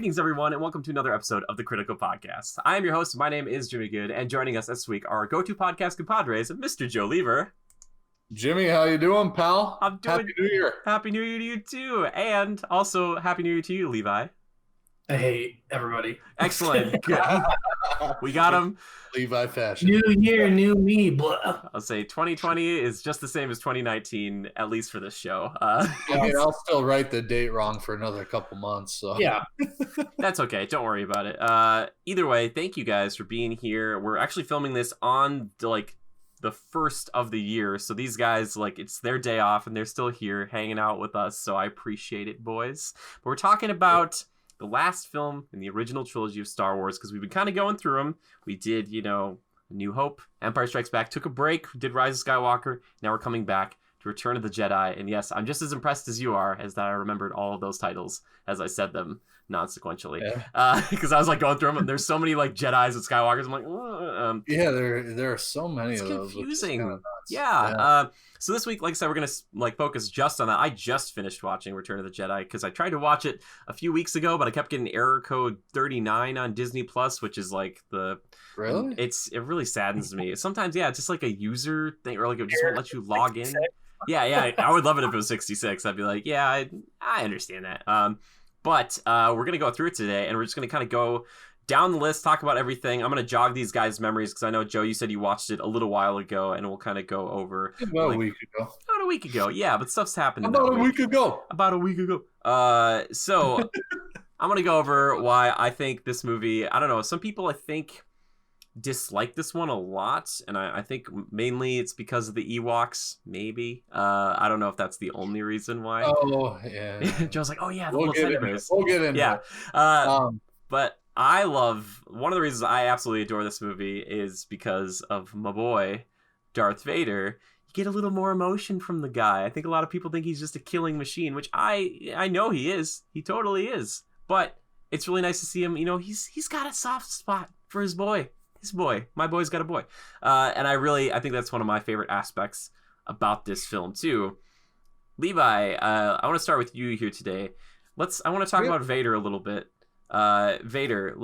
Greetings, everyone, and welcome to another episode of the Critical Podcast. I am your host. My name is Jimmy Good, and joining us this week are our go-to podcast compadres, Mr. Joe Lever. Jimmy, how you doing, pal? I'm doing... Happy New Year. Happy New Year to you, too. And also, Happy New Year to you, Levi. Hey, everybody. Excellent. Good. We got him. Levi fashion. New year, new me. Blah. I'll say 2020 is just the same as 2019, at least for this show. I'll still write the date wrong for another couple months. So Yeah. That's okay. Don't worry about it. Either way, thank you guys for being here. We're actually filming this on the first of the year, so these guys, it's their day off and they're still here hanging out with us, so I appreciate it, boys. But we're talking about the last film in the original trilogy of Star Wars, because we've been kind of going through them. We did, New Hope, Empire Strikes Back, took a break, did Rise of Skywalker, now we're coming back to Return of the Jedi, and yes, I'm just as impressed as you are, as that I remembered all of those titles as I said them non-sequentially. Because I was going through them, and there's so many Jedis and Skywalkers. I'm there are so many of those. It's confusing. Yeah. So this week, like I said, we're gonna focus just on that. I just finished watching Return of the Jedi because I tried to watch it a few weeks ago, but I kept getting error code 39 on Disney Plus, which is Really? It really saddens me. Sometimes, it's just a user thing, or it just won't let you log in. Yeah. I would love it if it was 66. I'd be like, yeah, I understand that. But we're going to go through it today, and we're just going to kind of go down the list, talk about everything. I'm going to jog these guys' memories, because I know, Joe, you said you watched it a little while ago, and we'll kind of go over... About a week ago. About a week ago, yeah, but stuff's happened About a week ago. So, I'm going to go over why I think this movie... I don't know, some people, I think, dislike this one a lot, and I think mainly it's because of the Ewoks, maybe. I don't know if that's the only reason why. Oh, yeah. Joe's like, oh, yeah, the we'll little teddy bears. We'll get into it. But I love... One of the reasons I absolutely adore this movie is because of my boy, Darth Vader. You get a little more emotion from the guy. I think a lot of people think he's just a killing machine, which I know he is. He totally is. But it's really nice to see him. He's got a soft spot for his boy. My boy's got a boy. And I think that's one of my favorite aspects about this film too. Levi, I want to start with you here today. I want to talk about Vader a little bit. Vader,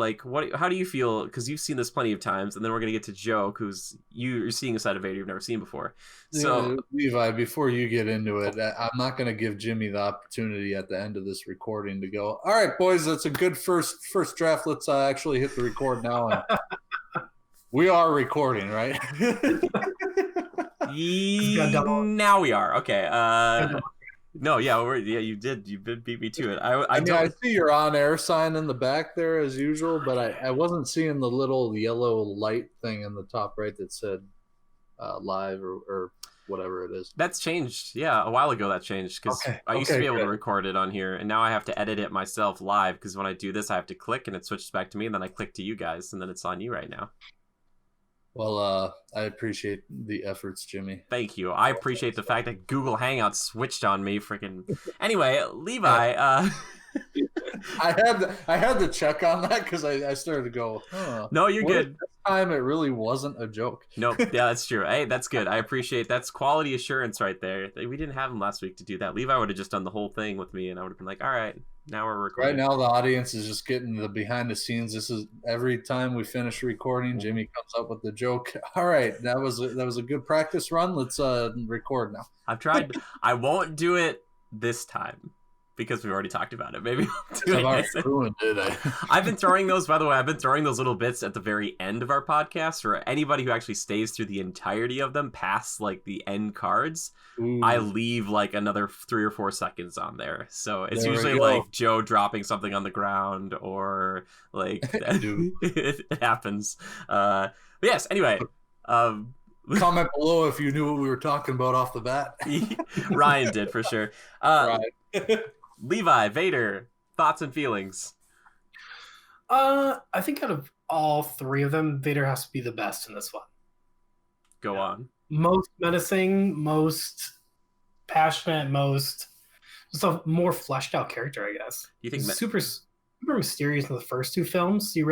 how do you feel? Because you've seen this plenty of times, and then we're gonna get to Joe, who's you're seeing a side of Vader you've never seen before. So, Levi, before you get into it, I'm not gonna give Jimmy the opportunity at the end of this recording to go, all right, boys, that's a good first draft. Let's actually hit the record now. And we are recording, right? Now we are. Okay. No, you did. You did beat me to it. I see your on-air sign in the back there as usual, but I wasn't seeing the little yellow light thing in the top right that said live or whatever it is. That's changed. Yeah, a while ago that changed, because I used to be able to record it on here, and now I have to edit it myself live, because when I do this, I have to click, and it switches back to me, and then I click to you guys, and then it's on you right now. Well, I appreciate the efforts, Jimmy. Thank you. I appreciate the fact that Google Hangouts switched on me. Anyway, Levi. I had to check on that, because I started to go, no, you're good. This time it really wasn't a joke. Nope. Yeah, that's true. Hey, that's good. I appreciate that's quality assurance right there. We didn't have him last week to do that. Levi would have just done the whole thing with me, and I would have been like, all right, now we're recording. Right now, the audience is just getting the behind the scenes. This is every time we finish recording, Jimmy comes up with the joke. All right, that was a good practice run. Let's record now. I've tried. I won't do it this time, because we've already talked about it. Maybe ruined it. I've been throwing those, by the way, little bits at the very end of our podcast for anybody who actually stays through the entirety of them past the end cards. Ooh. I leave another 3 or 4 seconds on there. So it's usually Joe dropping something on the ground, or it happens. But yes, anyway. Comment below if you knew what we were talking about off the bat. Ryan did, for sure. Right. Levi, Vader, thoughts and feelings? I think out of all 3 of them, Vader has to be the best in this one. Go on. Most menacing, most passionate, just a more fleshed out character, I guess. You think super mysterious in the first 2 films? I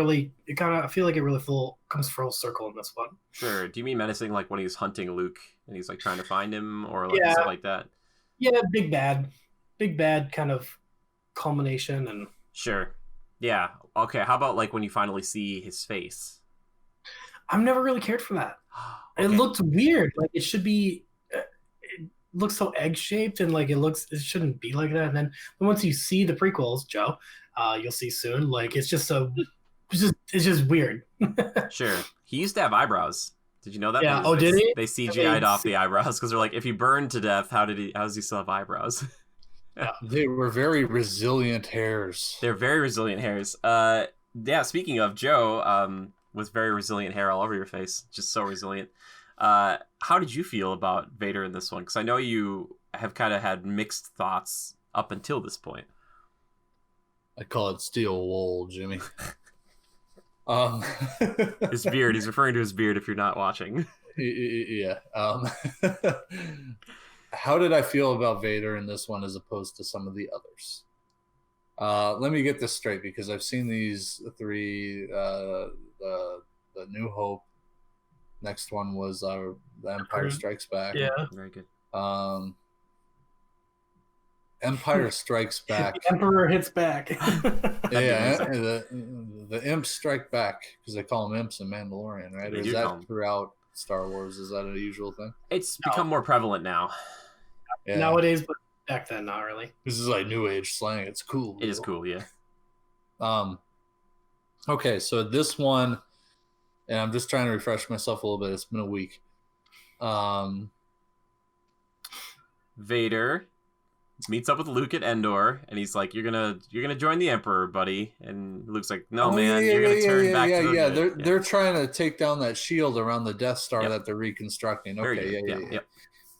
feel like it really comes full circle in this one. Sure. Do you mean menacing when he's hunting Luke and he's trying to find him, or stuff like that? Yeah, big bad kind of culmination. And sure. Yeah. Okay. How about like when you finally see his face? I've never really cared for that. It Okay. looked weird. Like it should be. It looks so egg shaped, and like it shouldn't be like that. And then once you see the prequels, Joe, you'll see soon. Like it's just weird. Sure. He used to have eyebrows. Did you know that? Yeah. Oh, did he? They I CGI'd mean, off the eyebrows because they're like, if he burned to death, how does he still have eyebrows? yeah. They were very resilient hairs. They're very resilient hairs. Yeah. Speaking of Joe, with very resilient hair all over your face, just so resilient. How did you feel about Vader in this one? Because I know you have kind of had mixed thoughts up until this point. I call it steel wool, Jimmy. Um, His beard. He's referring to his beard. If you're not watching. yeah. How did I feel about Vader in this one as opposed to some of the others? Let me get this straight because I've seen these three. The New Hope. Next one was The Empire Strikes Back. Yeah. Very good. Empire Strikes Back. The Emperor hits back. Yeah, the imps strike back because they call them imps in Mandalorian, right? They Or do is call that 'em. throughout Star Wars? Is that a usual thing? It's become more prevalent now. Yeah. Nowadays, but back then, not really. This is like new age slang. It's cool. It is cool, yeah. Okay, so this one, and I'm just trying to refresh myself a little bit. It's been a week. Vader meets up with Luke at Endor, and he's like, "You're gonna join the Emperor, buddy." And Luke's like, "No, man, you're gonna turn back to the They're trying to take down that shield around the Death Star Yep. that they're reconstructing. Very Okay, good. yeah.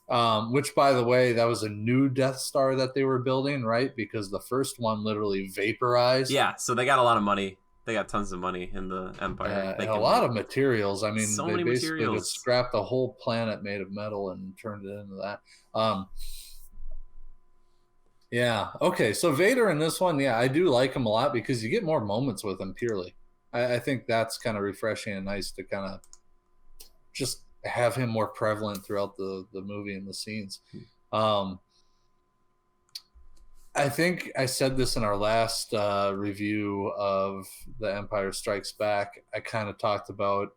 Yep. Which, by the way, that was a new Death Star that they were building, right? Because the first one literally vaporized. Yeah, so they got a lot of money. They got tons of money in the Empire. And a lot of materials. I mean, so they many basically materials. just scrapped a whole planet made of metal and turned it into that. Yeah. Okay. So Vader in this one, yeah, I do like him a lot because you get more moments with him purely. I think that's kind of refreshing and nice to kind of just have him more prevalent throughout the movie and the scenes. I think I said this in our last review of The Empire Strikes Back. I kind of talked about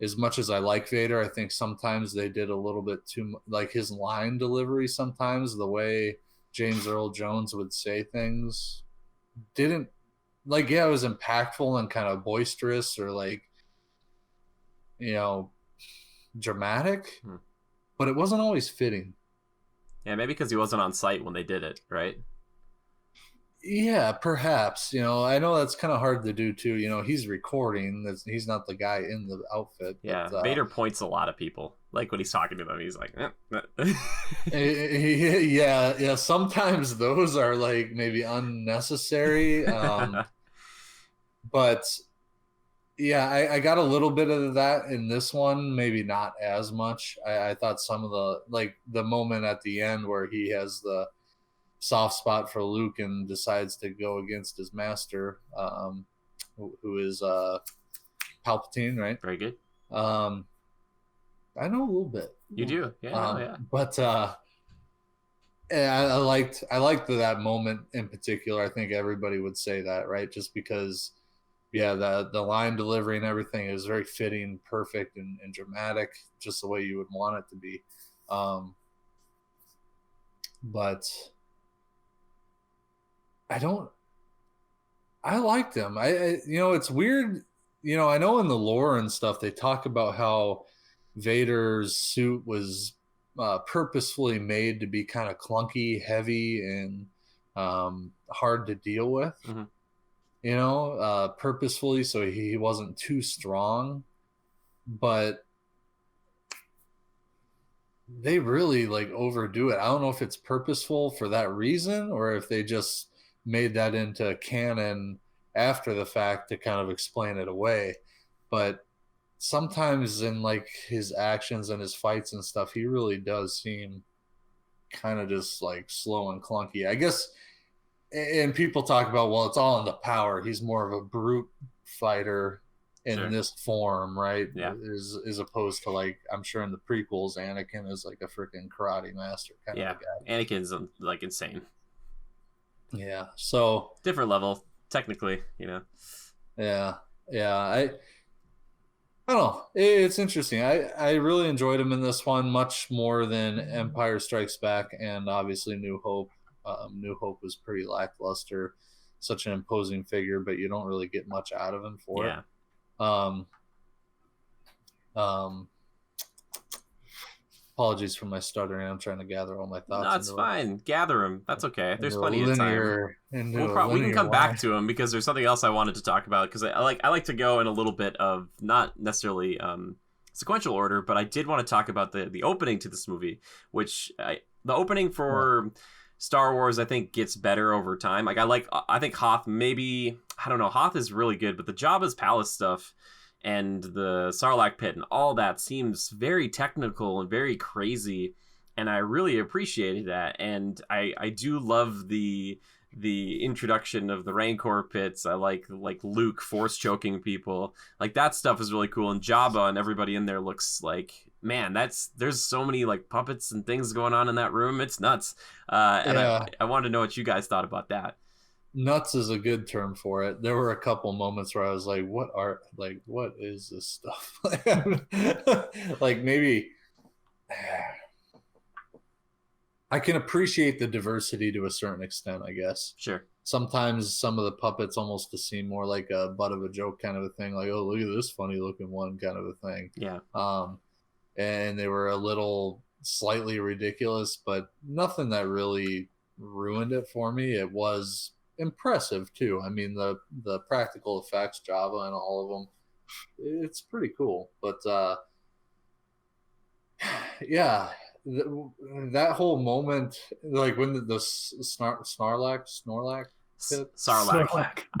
as much as I like Vader, I think sometimes they did a little bit too like his line delivery. Sometimes the way James Earl Jones would say things didn't like. Yeah, it was impactful and kind of boisterous or like dramatic, but it wasn't always fitting. Yeah, maybe because he wasn't on site when they did it, right? Yeah, perhaps. I know that's kind of hard to do too. He's recording. He's not the guy in the outfit. Yeah, but, Vader points a lot of people. Like when he's talking to them, he's like, yeah. Sometimes those are like maybe unnecessary. But yeah, I got a little bit of that in this one. Maybe not as much. I thought some of the moment at the end where he has the soft spot for Luke and decides to go against his master, who is Palpatine, right? Very good. I know a little bit. You do, yeah. But I liked that moment in particular. I think everybody would say that, right? Just because, yeah, the line delivery and everything is very fitting, perfect, and dramatic, just the way you would want it to be. But I liked him. It's weird. I know in the lore and stuff, they talk about how Vader's suit was purposefully made to be kind of clunky, heavy, and hard to deal with. Mm-hmm. Purposefully, so he wasn't too strong. But they really like overdo it. I don't know if it's purposeful for that reason or if they just made that into canon after the fact to kind of explain it away. But sometimes in like his actions and his fights and stuff, he really does seem kind of just like slow and clunky, I guess. And people talk about, well, it's all in the power. He's more of a brute fighter in this form, right? Yeah. As opposed to like, I'm sure in the prequels, Anakin is like a freaking karate master kind of guy. Anakin's like insane. Yeah. So different level technically, you know. Yeah. I don't know. It's interesting. I really enjoyed him in this one much more than Empire Strikes Back and obviously New Hope. New Hope was pretty lackluster, such an imposing figure, but you don't really get much out of him for it. Um, apologies for my stuttering. I'm trying to gather all my thoughts. No, it's fine. Gather them. That's okay. There's plenty of time. We can come back to them because there's something else I wanted to talk about because I like to go in a little bit of not necessarily sequential order, but I did want to talk about the opening to this movie, which the opening for Star Wars I think gets better over time. I think Hoth maybe, I don't know, Hoth is really good, but the Jabba's palace stuff and the Sarlacc pit and all that seems very technical and very crazy, and I really appreciated that. And I do love the introduction of the Rancor pits. I like Luke force choking people. Like that stuff is really cool. And Jabba and everybody in there looks like, man, there's so many like puppets and things going on in that room. It's nuts. And I wanted to know what you guys thought about that. Nuts is a good term for it. There were a couple moments where I was like, what is this stuff? Like maybe I can appreciate the diversity to a certain extent, I guess. Sure. Sometimes some of the puppets almost seem more like a butt of a joke kind of a thing, like, oh, look at this funny looking one kind of a thing. Yeah. And they were a little slightly ridiculous, but nothing that really ruined it for me. It was impressive too. I mean, the practical effects, Java and all of them, it's pretty cool. But yeah, that whole moment, like when the Sarlacc pit.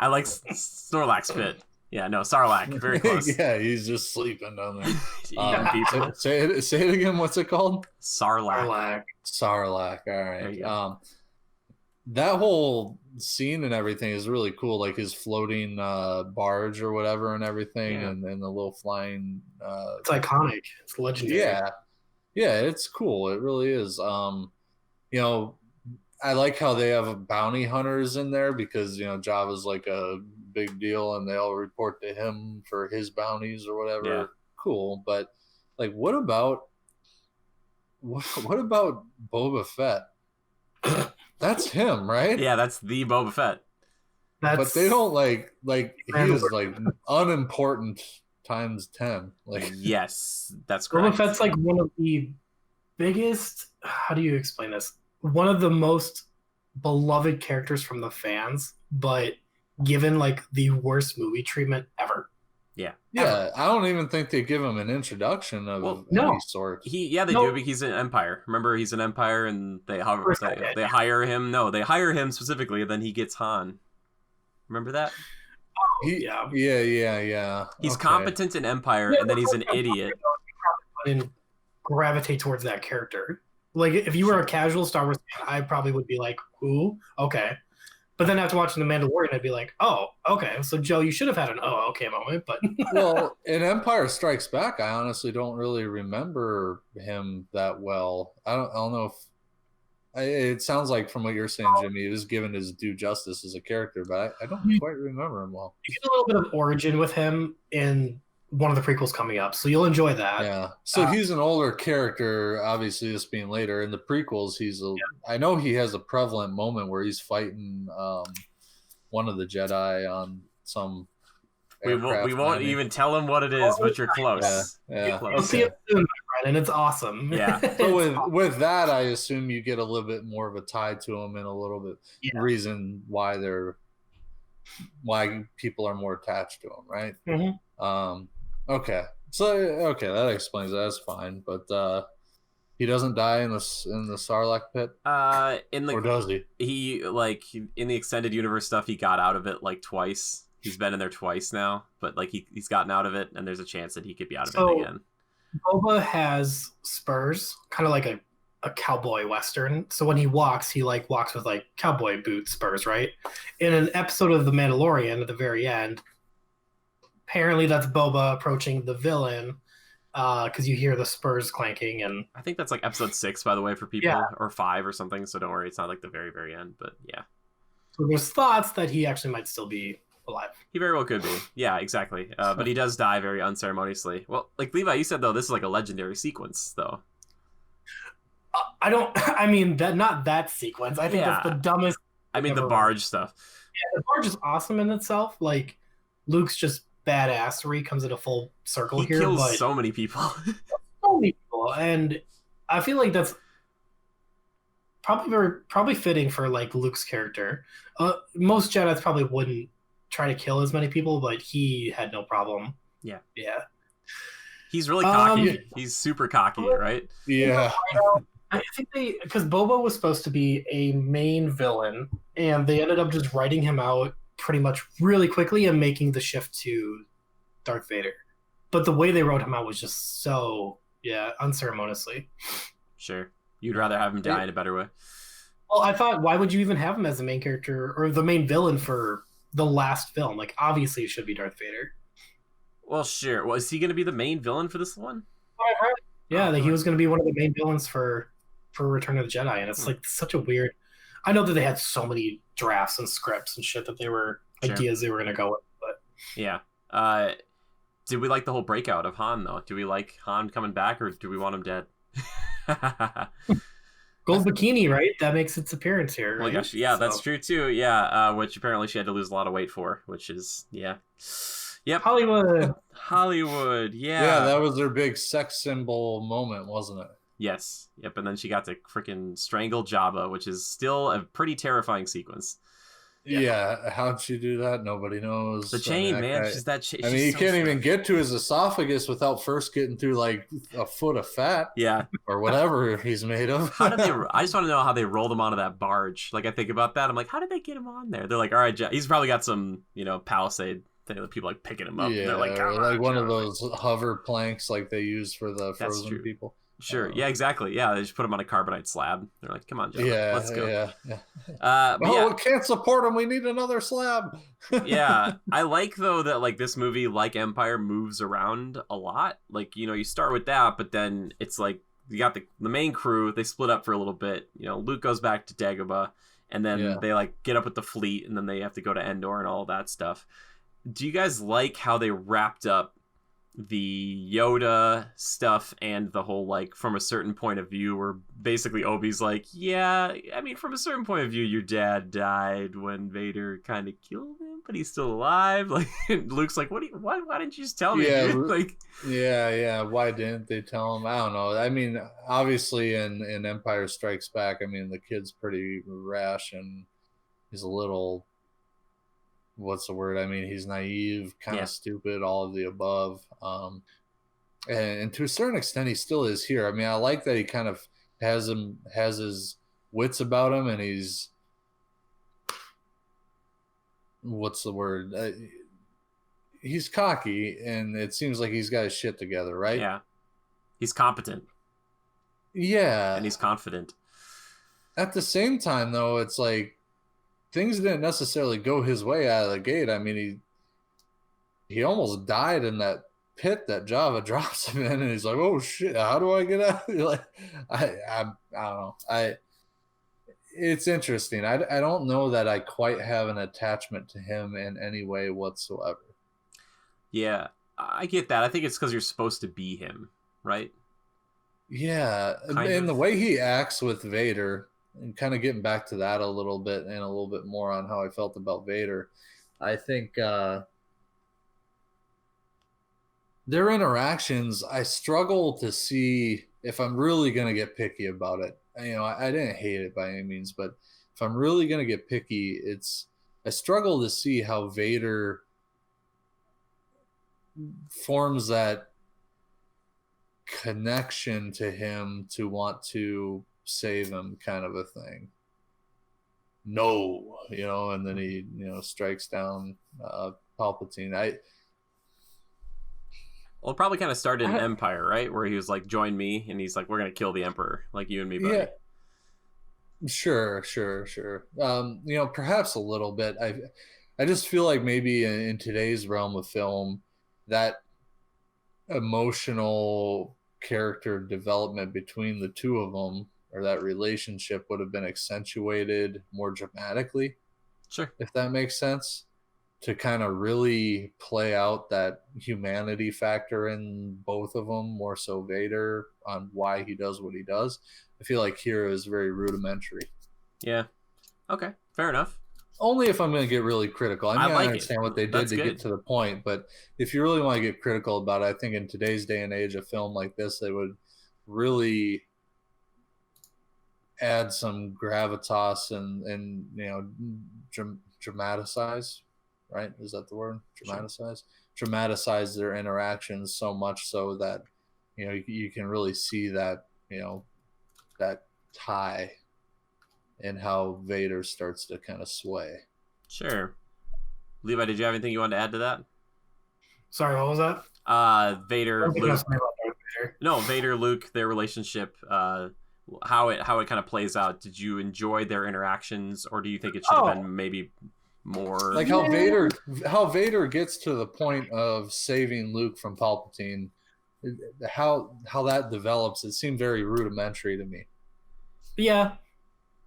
I like Snorlax pit. Yeah, no, Sarlacc, very close. Yeah, he's just sleeping down there. Eating people. Say it again. What's it called? Sarlacc. All right. That whole scene and everything is really cool, like his floating barge or whatever and everything, and the little flying it's iconic. It's legendary. Yeah, it's cool. It really is. You know, I like how they have bounty hunters in there because, you know, Java's like a big deal and they all report to him for his bounties or whatever. Yeah. Cool. But like what about Boba Fett? That's him, right? Yeah, that's the Boba Fett. But they don't like he is like unimportant times 10. Like yes, that's correct. Boba Fett's like one of the biggest, how do you explain this? One of the most beloved characters from the fans, but given like the worst movie treatment ever. Yeah. Yeah, I don't even think they give him an introduction of any sort. They do, because he's an Empire. Remember, he's an Empire, and they hire him. No, they hire him specifically, and then he gets Han. Remember that? Yeah. He's competent in Empire, and then he's an idiot. And gravitate towards that character. Like, if you were a casual Star Wars fan, I probably would be like, "Who? Okay." But then after watching The Mandalorian, I'd be like, oh, okay. So, Joe, you should have had an okay moment. But well, in Empire Strikes Back, I honestly don't really remember him that well. I don't know if it sounds like from what you're saying, Jimmy, he was given his due justice as a character, but I don't quite remember him well. You get a little bit of origin with him in one of the prequels coming up, so you'll enjoy that. Yeah. So he's an older character, obviously this being later. In the prequels, I know he has a prevalent moment where he's fighting one of the Jedi on some we won't even tell him what it is, but you're close. Yeah. You'll see it soon, my friend, and it's awesome. Yeah. So with that, I assume you get a little bit more of a tie to him and a little bit reason why people are more attached to him, right? Mm-hmm. Okay, that explains that. That's fine, but he doesn't die in the Sarlacc pit. Or does he? He in the extended universe stuff, he got out of it like twice. He's been in there twice now, but like he's gotten out of it, and there's a chance that he could be out of it again. Boba has spurs, kind of like a cowboy western. So when he walks walks with like cowboy boot spurs, right? In an episode of The Mandalorian at the very end, apparently that's Boba approaching the villain because you hear the spurs clanking. And I think that's like episode 6, by the way, for people, or 5 or something. So don't worry, it's not like the very, very end, but yeah. So there's thoughts that he actually might still be alive. He very well could be. Yeah, exactly. But he does die very unceremoniously. Well, like Levi, you said though, this is like a legendary sequence, though. I don't. I mean that not that sequence. I think that's the dumbest. I mean the ever. barge stuff. Yeah, the barge is awesome in itself. Like Luke's just badassery comes in a full circle He here. kills but so many people. so many people, and I feel like that's probably fitting for like Luke's character. Most Jedi's probably wouldn't try to kill as many people, but he had no problem. Yeah. Yeah. He's really cocky. He's super cocky, right? Yeah. I think because Boba was supposed to be a main villain, and they ended up just writing him out pretty much really quickly and making the shift to Darth Vader. But the way they wrote him out was just so, unceremoniously. Sure. You'd rather have him die in a better way. Well, I thought, why would you even have him as the main character or the main villain for the last film? Like, obviously it should be Darth Vader. Well, sure. Well, is he going to be the main villain for this one? Yeah, he was going to be one of the main villains for Return of the Jedi, and it's like such a weird. I know that they had so many drafts and scripts and shit that they were ideas they were going to go with, but yeah. Did we like the whole breakout of Han though? Do we like Han coming back, or do we want him dead? Gold bikini, right? That makes its appearance here. Right? Well, gosh, yeah, that's true too. Yeah, which apparently she had to lose a lot of weight for, which is Yep. Hollywood. Yeah, that was their big sex symbol moment, wasn't it? Yes. Yep. And then she got to freaking strangle Jabba, which is still a pretty terrifying sequence. Yeah. How'd she do that? Nobody knows. The chain, man. She's that chain. I mean, you can't even get to his esophagus without first getting through like a foot of fat. Yeah. Or whatever he's made of. How did they? I just want to know how they rolled him onto that barge. Like, I think about that. I'm like, how did they get him on there? They're like, all right, he's probably got some, Palisade thing that people like picking him up. Yeah, they're like, like one of those hover planks like they use for the frozen people. Sure. Yeah, exactly. Yeah, they just put him on a carbonite slab. They're like, come on, Joe. Let's go. Yeah. We can't support him. We need another slab. Yeah. I like, though, that, like, this movie, like Empire, moves around a lot. Like, you start with that, but then it's like, you got the main crew. They split up for a little bit. Luke goes back to Dagobah, and then they, like, get up with the fleet, and then they have to go to Endor and all that stuff. Do you guys like how they wrapped up the Yoda stuff and the whole, like, from a certain point of view, where basically Obi's like, yeah, I mean, from a certain point of view, your dad died when Vader kind of killed him, but he's still alive. Like, Luke's like, why didn't you just tell me? Yeah, dude? Like, why didn't they tell him? I don't know. I mean, obviously in Empire Strikes Back, I mean, the kid's pretty rash and he's a little, what's the word? I mean, he's naive, kind of stupid, all of the above. And to a certain extent, he still is here. I mean, I like that he kind of has his wits about him, and he's, what's the word? He's cocky, and it seems like he's got his shit together, right? Yeah. He's competent. Yeah. And he's confident. At the same time, though, it's like, things didn't necessarily go his way out of the gate. I mean, he almost died in that pit that Java drops him in, and he's like, "Oh shit, how do I get out?" Like, I don't know. It's interesting. I don't know that I quite have an attachment to him in any way whatsoever. Yeah, I get that. I think it's because you're supposed to be him, right? Yeah, and the way he acts with Vader. And kind of getting back to that a little bit and a little bit more on how I felt about Vader, I think their interactions, I struggle to see if I'm really going to get picky about it. I didn't hate it by any means, but if I'm really going to get picky, I struggle to see how Vader forms that connection to him to want to save him, kind of a thing. No, and then he, strikes down Palpatine. Well, it probably kind of started in Empire, right? Where he was like, join me, and he's like, we're going to kill the Emperor, like you and me, buddy. Yeah. Sure. Perhaps a little bit. I just feel like maybe in today's realm of film, that emotional character development between the two of them, or that relationship, would have been accentuated more dramatically. Sure. if that makes sense, to kind of really play out that humanity factor in both of them, more so Vader on why he does what he does. I feel like here is very rudimentary. Yeah. Okay. Fair enough. Only if I'm going to get really critical. I mean, I like understand what they did That's to good. get to the point, but if you really want to get critical about it, I think in today's day and age, a film like this, they would really add some gravitas and dramatize, right? Is that the word? Dramatize? Sure. Dramatize their interactions so much so that, you can really see that, that tie and how Vader starts to kind of sway. Sure. Levi, did you have anything you wanted to add to that? Sorry, what was that? Vader, Luke. No, Vader, Luke, their relationship, how it kind of plays out. Did you enjoy their interactions, or do you think it should have been maybe more like how Vader gets to the point of saving Luke from Palpatine? How that develops, it seemed very rudimentary to me. Yeah,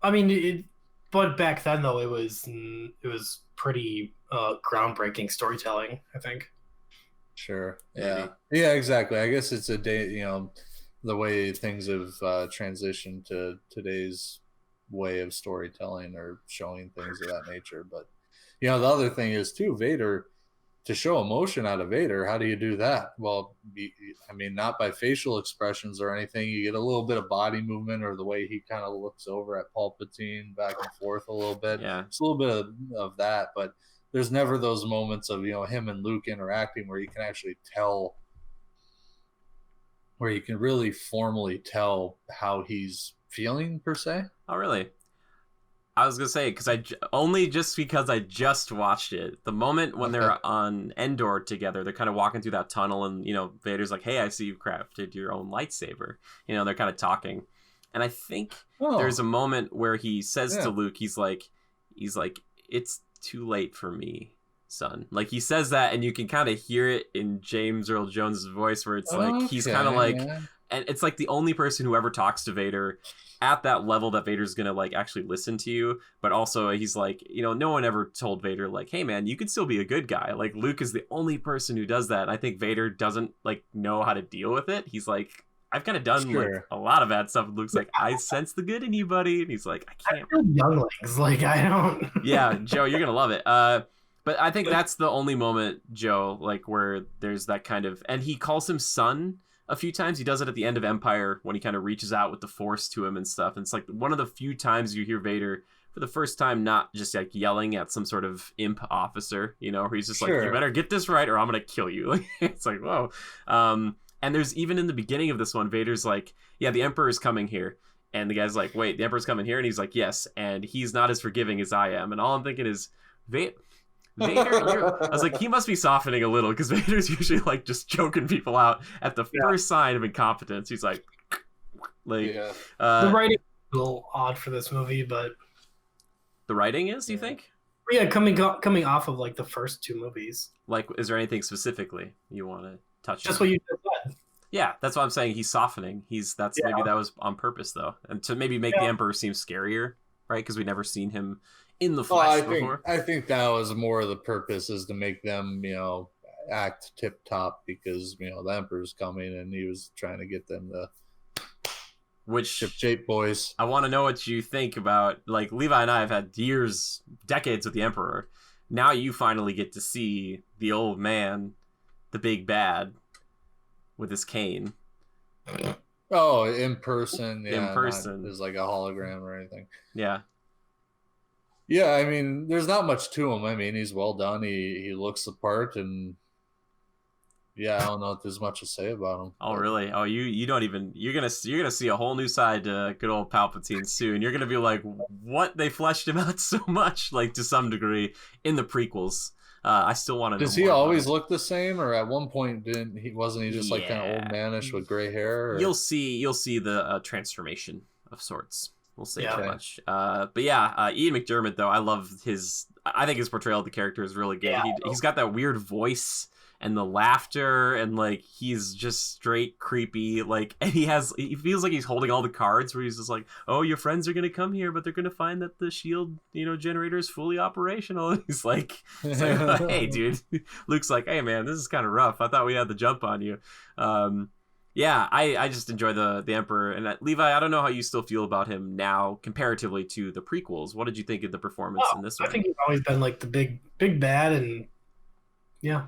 I mean, but back then though, it was pretty groundbreaking storytelling, I think. Sure. Yeah. Yeah. Exactly. I guess it's a day. The way things have transitioned to today's way of storytelling or showing things of that nature. But the other thing is too, Vader, to show emotion out of Vader, how do you do that? Well, I mean, not by facial expressions or anything. You get a little bit of body movement, or the way he kind of looks over at Palpatine back and forth a little bit. Yeah. It's a little bit of that, but there's never those moments of, him and Luke interacting where you can actually tell, where you can really formally tell how he's feeling per se. Oh, really? I was gonna say, because because I just watched it. The moment when they're on Endor together, they're kind of walking through that tunnel, and Vader's like, "Hey, I see you've crafted your own lightsaber." They're kind of talking, and I think there's a moment where he says to Luke, he's like, "It's too late for me, son." Like, he says that, and you can kind of hear it in James Earl Jones' voice, where it's like he's kind of like, and it's like the only person who ever talks to Vader at that level that Vader's gonna like actually listen to you. But also he's like, no one ever told Vader like, "Hey man, you could still be a good guy." Like, Luke is the only person who does that. And I think Vader doesn't like know how to deal with it. He's like, "I've kind of done like a lot of bad stuff." And Luke's like, "I sense the good in you, buddy." And he's like, "I can't." Younglings, like, I don't. Yeah, Joe, you're gonna love it. But I think that's the only moment, Joe, like, where there's that kind of, and he calls him son a few times. He does it at the end of Empire when he kind of reaches out with the Force to him and stuff. And it's like one of the few times you hear Vader for the first time not just like yelling at some sort of imp officer, where he's just like, "You better get this right or I'm gonna kill you." Like, it's like, whoa. And there's even in the beginning of this one, Vader's like, "Yeah, the Emperor's coming here." And the guy's like, "Wait, the Emperor's coming here?" And he's like, "Yes, and he's not as forgiving as I am." And all I'm thinking is, Vader, I was like, he must be softening a little, because Vader's usually like just choking people out at the first sign of incompetence. He's like, the writing is a little odd for this movie, but the writing is, you think? Yeah, coming off of like the first two movies. Like, is there anything specifically you want to touch just on? What you just said. Yeah, that's what I'm saying. He's softening. Maybe that was on purpose though, and to maybe make the Emperor seem scarier, right? Because we've never seen him in the flesh before. I think that was more of the purpose, is to make them, act tip top, because the Emperor's coming and he was trying to get them to shape boys. I want to know what you think about, like, Levi and I have had decades with the Emperor. Now you finally get to see the old man, the big bad, with his cane. Oh, in person. Yeah, in person. There's like a hologram or anything. Yeah. Yeah, I mean, there's not much to him. I mean, he's well done. He looks the part, and I don't know if there's much to say about him. Oh, really? Oh, you don't even. You're gonna see a whole new side to good old Palpatine soon. You're gonna be like, what? They fleshed him out so much, like, to some degree, in the prequels. I still want to know. Does he always look the same, or at one point wasn't he just like kind of old manish with gray hair? Or? You'll see the transformation of sorts. We'll say too much. But yeah, Ian McDiarmid, though, I think his portrayal of the character is really good. He's got that weird voice, and the laughter, and like he's just straight creepy, like, and he feels like he's holding all the cards where he's just like, oh, your friends are gonna come here, but they're gonna find that the shield, generator is fully operational. And he's like, hey dude. Luke's like, hey man, this is kind of rough, I thought we had the jump on you. Yeah, I just enjoy the Emperor. And Levi, I don't know how you still feel about him now comparatively to the prequels. What did you think of the performance in this one? I think he's always been like the big bad, and yeah.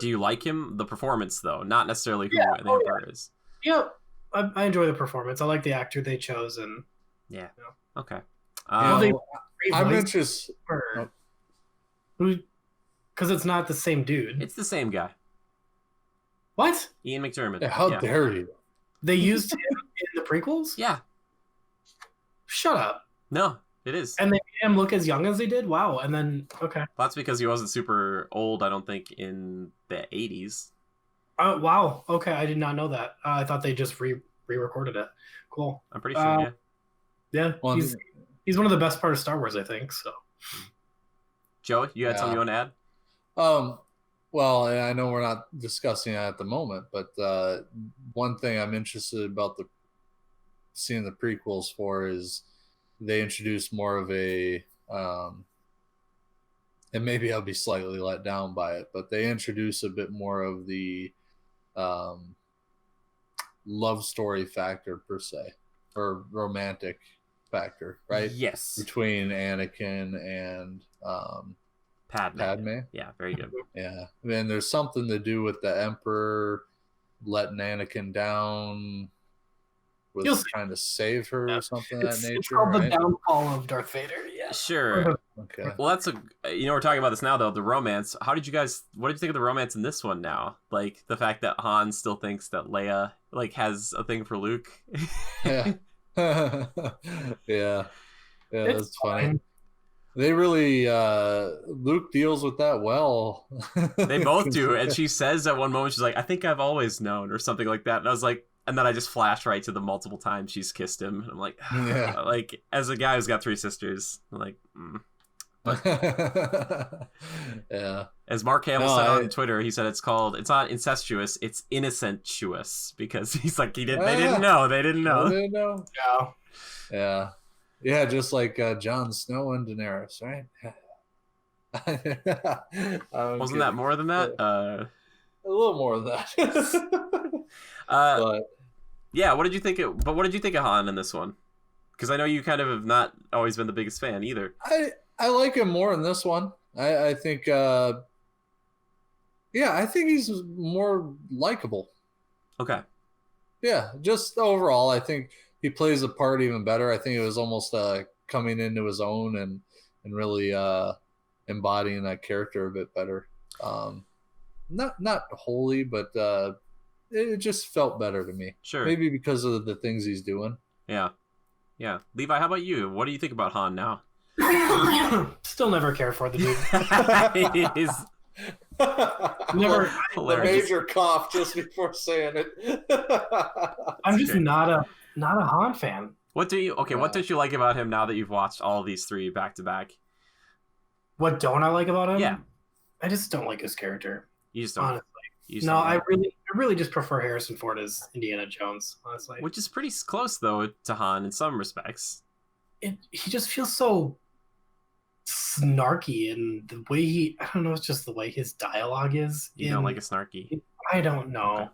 Do you like him? The performance, though, not necessarily who the Emperor is. Yeah, I enjoy the performance. I like the actor they chose, and yeah. Okay. I'm interested. Because it's not the same dude. It's the same guy. What? Ian McDermott. Yeah, how dare you? They used him in the prequels? Yeah. Shut up. No, it is. And they made him look as young as he did? Wow. And then, okay. Well, that's because he wasn't super old, I don't think, in the 80s. Wow. Okay, I did not know that. I thought they just re-recorded it. Cool. I'm pretty sure, yeah. Yeah, well, he's one of the best part of Star Wars, I think, so. Joe, you had something you want to add? Well, I know we're not discussing it at the moment, but one thing I'm interested about seeing the prequels for is they introduce more of a, and maybe I'll be slightly let down by it, but they introduce a bit more of the love story factor per se, or romantic factor, right? Yes. Between Anakin and Padme. Yeah, very good. Yeah. And there's something to do with the Emperor letting Anakin down, was trying to save her or something of that nature. It's called the downfall of Darth Vader. Yeah. Sure. Okay. Well, that's we're talking about this now though, the romance. What did you think of the romance in this one now? Like the fact that Han still thinks that Leia like has a thing for Luke. Yeah. Yeah, that's funny. They really Luke deals with that well. They both do, and she says at one moment, she's like, I think I've always known, or something like that. And I was like, and then I just flashed right to the multiple times she's kissed him, and I'm like, yeah. Like, as a guy who's got 3 sisters, I'm like, But, yeah. As Mark Hamill said on Twitter, he said it's not incestuous, it's innocentious, because he's like, they didn't know. They didn't know. Yeah. Yeah, just like Jon Snow and Daenerys, right? Wasn't that more than that? A little more than that. But yeah, what did you think of Han in this one? Because I know you kind of have not always been the biggest fan either. I like him more in this one. I think I think he's more likable. Okay. Yeah, just overall, I think he plays the part even better. I think it was almost coming into his own and really embodying that character a bit better. Not wholly, but it just felt better to me. Sure. Maybe because of the things he's doing. Yeah. Yeah. Levi, how about you? What do you think about Han now? Still never care for the dude. He's never hilarious. Major cough just before saying it. I'm just not a Han fan. What don't you like about him now that you've watched all of these 3 back to back? What don't I like about him? Yeah. I just don't like his character. You just don't. Honestly. I really just prefer Harrison Ford as Indiana Jones, honestly. Which is pretty close though to Han in some respects. He just feels so snarky, and the way I don't know, it's just the way his dialogue is. You don't like a snarky? I don't know. Okay.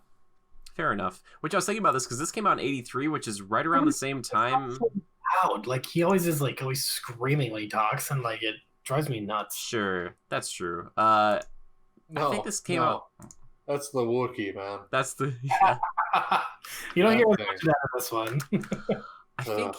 Fair enough. Which I was thinking about this because this came out in '83, which is right around the same time. So loud, like he always is, like always screaming when he talks, and like it drives me nuts. Sure, that's true. I think this came out. That's the Wookiee, man. That's the. Yeah. You don't hear much of that in this one. I think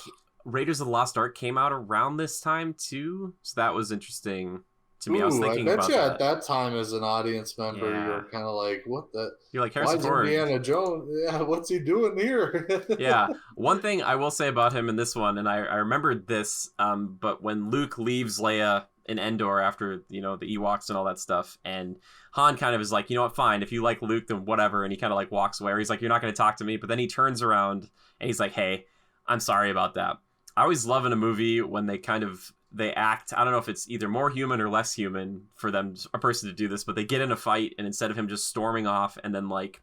Raiders of the Lost Ark came out around this time too, so that was interesting to me. I was thinking about that. At that time, as an audience member, you're kind of like, "What the?" You're like, Harrison Ford. Indiana Jones? Yeah, what's he doing here? Yeah, one thing I will say about him in this one, and I remembered this, but when Luke leaves Leia in Endor after the Ewoks and all that stuff, and Han kind of is like, you know what, fine, if you like Luke, then whatever, and he kind of like walks away. Or he's like, you're not going to talk to me, but then he turns around and he's like, hey, I'm sorry about that. I always love in a movie when they kind of they act, I don't know if it's either more human or less human for them, a person to do this, but they get in a fight, and instead of him just storming off and then like,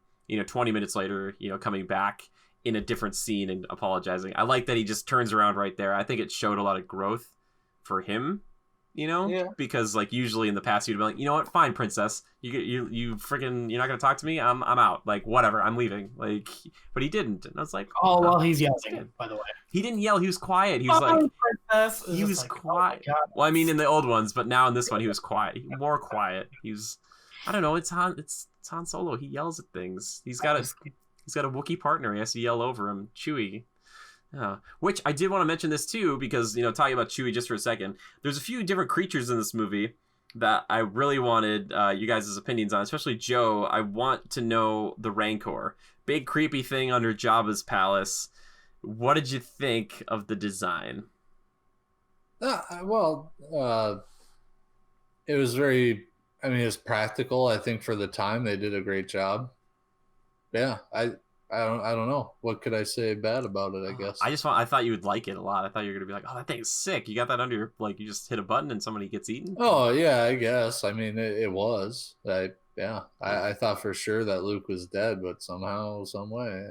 20 minutes later, coming back in a different scene and apologizing, I like that he just turns around right there. I think it showed a lot of growth for him, because like usually in the past you'd be like, you know what, fine, princess, you freaking, you're not gonna talk to me, I'm out, like whatever, I'm leaving, like, but he didn't, and I was like, well, he's yelling, by the way. He didn't yell, he was quiet. He was like, princess. He was like, quiet. Oh, well, I mean, in the old ones, but now in this one, he was quiet, more quiet. He was, I don't know, it's Han Solo. He yells at things. He's got a Wookiee partner. He has to yell over him, Chewie. Which I did want to mention this too, because talking about Chewie just for a second, there's a few different creatures in this movie that I really wanted you guys' opinions on, especially Joe. I want to know the Rancor, big creepy thing under Jabba's palace. What did you think of the design? It was very, it was practical. I think for the time they did a great job. Yeah, I don't know. What could I say bad about it, I guess? I thought you would like it a lot. I thought you were going to be like, oh, that thing's sick. You got that under your, like, you just hit a button and somebody gets eaten? Oh, yeah, I guess. It was. I thought for sure that Luke was dead, but somehow, some way.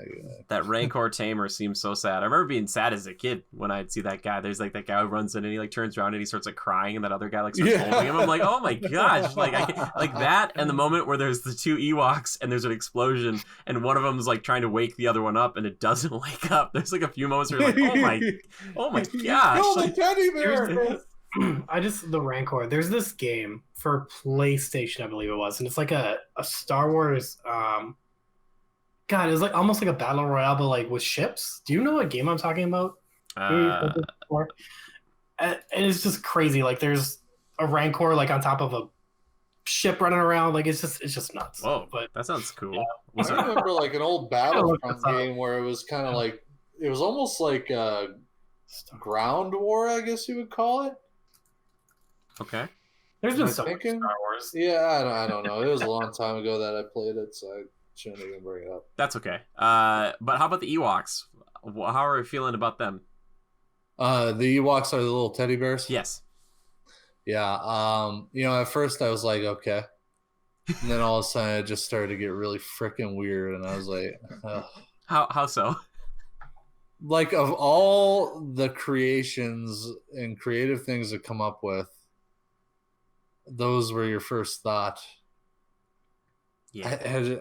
That Rancor tamer seems so sad. I remember being sad as a kid when I'd see that guy. There's like that guy who runs in and he like turns around and he starts like crying, and that other guy like starts holding him. I'm like, oh my gosh, like I can't, like that. And the moment where there's the two Ewoks and there's an explosion and one of them's like trying to wake the other one up and it doesn't wake up. There's like a few moments where you're like, oh my gosh, no, the teddy bear. The Rancor. There's this game for PlayStation, I believe it was, and it's like a Star Wars. God, it's like almost like a battle royale, but like with ships. Do you know what game I'm talking about? And it's just crazy. Like there's a Rancor like on top of a ship running around. Like it's just nuts. Whoa, but that sounds cool. Yeah. I remember like an old Battlefront game where it was kind of like, it was almost like a ground war, I guess you would call it. Okay. There's been so much Star Wars. Yeah, I don't know. It was a long time ago that I played it, so I shouldn't even bring it up. That's okay. But how about the Ewoks? How are we feeling about them? The Ewoks are the little teddy bears? Yes. Yeah. At first I was like, okay. And then all of a sudden it just started to get really freaking weird, and I was like, ugh. How so? Like, of all the creations and creative things to come up with, those were your first thought. Yeah.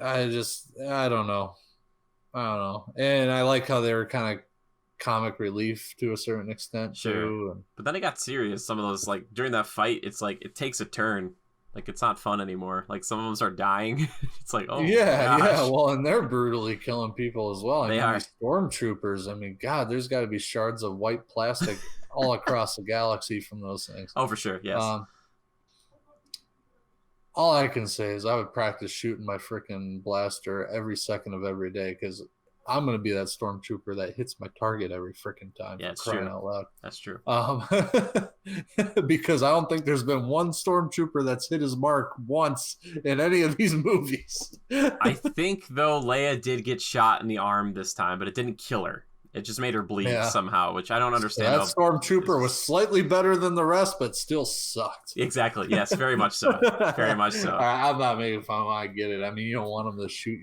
I don't know. And I like how they were kind of comic relief to a certain extent, sure, too. But then it got serious. Some of those, like during that fight, it's like it takes a turn. Like it's not fun anymore. Like some of them start dying. It's like, oh yeah, gosh. yeah. Well, and they're brutally killing people as well. They are. These stormtroopers. God, there's got to be shards of white plastic all across the galaxy from those things. Oh, for sure. Yes. All I can say is I would practice shooting my freaking blaster every second of every day, because I'm going to be that stormtrooper that hits my target every freaking time. Yeah, it's crying true. out loud. That's true. Because I don't think there's been one stormtrooper that's hit his mark once in any of these movies. I think, though, Leia did get shot in the arm this time, but it didn't kill her. It just made her bleed somehow, which I don't understand. That stormtrooper was slightly better than the rest, but still sucked. Exactly. Yes, very much so. Very much so. I'm not making fun of it. I get it. I mean, you don't want them to shoot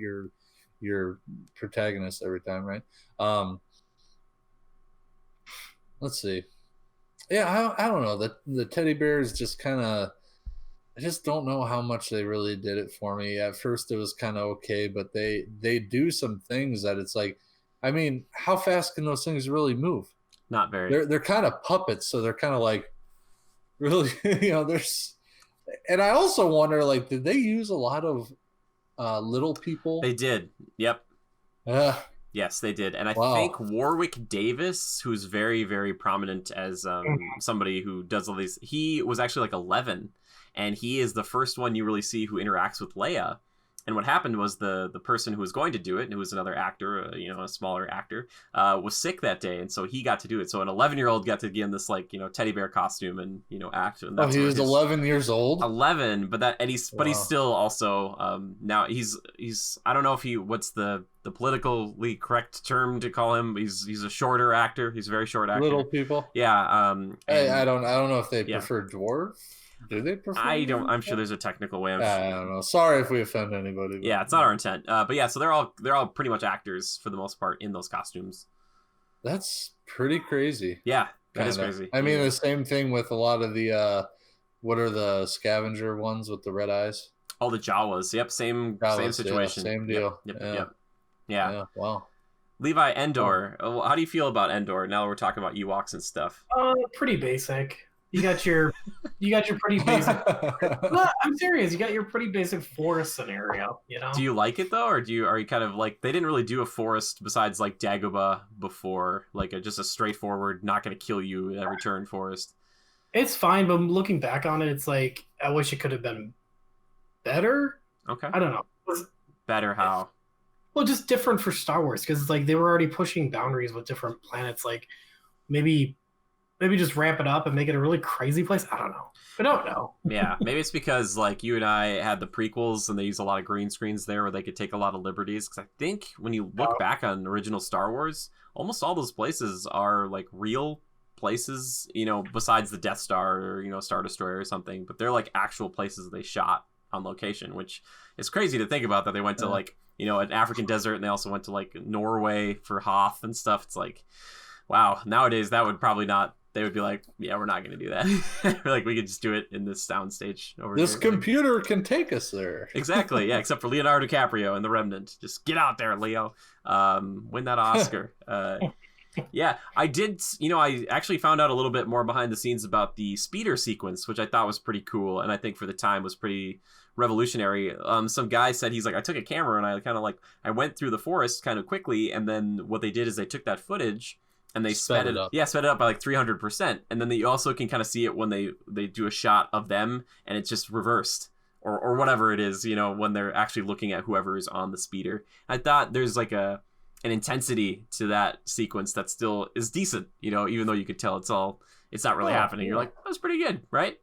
your protagonist every time, right? Let's see. Yeah, I don't know. The teddy bears just kind of, I just don't know how much they really did it for me. At first it was kind of okay, but they do some things that it's like, I mean, how fast can those things really move? Not very. They're kind of puppets, so they're kind of like really, there's, and I also wonder, like, did they use a lot of little people? They did. Yep. Yes, they did. And I think Warwick Davis, who's very, very prominent as somebody who does all these, he was actually like 11, and he is the first one you really see who interacts with Leia. And what happened was the person who was going to do it, and who was another actor, a smaller actor, was sick that day, and so he got to do it. So an 11-year-old got to get in this like teddy bear costume and act. And that's he was 11 years old. 11, but he's still also now he's I don't know if what's the the politically correct term to call him. He's a shorter actor. He's a very short actor. Little people. Yeah. I don't know if they prefer dwarf. Do they prefer? I'm sure there's a technical way. I don't know. Sorry if we offend anybody. Yeah, it's not our intent. But yeah, so they're all pretty much actors for the most part in those costumes. That's pretty crazy. Yeah, that is crazy. I mean, the same thing with a lot of the what are the scavenger ones with the red eyes? Oh, the Jawas. Yep, same situation. Yeah, same deal. Yep. Yeah. Wow. Levi, Endor. How do you feel about Endor now that we're talking about Ewoks and stuff? Pretty basic. You got your pretty basic. No, I'm serious. You got your pretty basic forest scenario. You know. Do you like it though, or are you kind of like they didn't really do a forest besides like Dagobah before, like just a straightforward, not going to kill you at every turn forest? It's fine, but looking back on it, it's like I wish it could have been better. Okay. I don't know. Better how? Well, just different for Star Wars because it's like they were already pushing boundaries with different planets. Like maybe just ramp it up and make it a really crazy place. I don't know. I don't know. Yeah, maybe it's because like you and I had the prequels and they use a lot of green screens there where they could take a lot of liberties. Because I think when you look back on original Star Wars, almost all those places are like real places, you know, besides the Death Star or, you know, Star Destroyer or something. But they're like actual places that they shot on location, which is crazy to think about that they went to like, you know, an African desert and they also went to like Norway for Hoth and stuff. It's like, wow, nowadays that would probably not, they would be like, yeah, we're not going to do that. Like we could just do it in this soundstage over this here. Computer can take us there. Exactly. Yeah. Except for Leonardo DiCaprio and The Remnant. Just get out there, Leo. Win that Oscar. Yeah, I did. You know, I actually found out a little bit more behind the scenes about the speeder sequence, which I thought was pretty cool. And I think for the time was pretty revolutionary. Some guy said he's like, I took a camera and I kind of like, I went through the forest kind of quickly. And then what they did is they took that footage and they sped it up. Yeah, sped it up by like 300%. And then you also can kind of see it when they do a shot of them and it's just reversed or whatever it is, you know, when they're actually looking at whoever is on the speeder. I thought there's like an intensity to that sequence that still is decent, you know, even though you could tell it's not really happening. You're like, that's pretty good, right?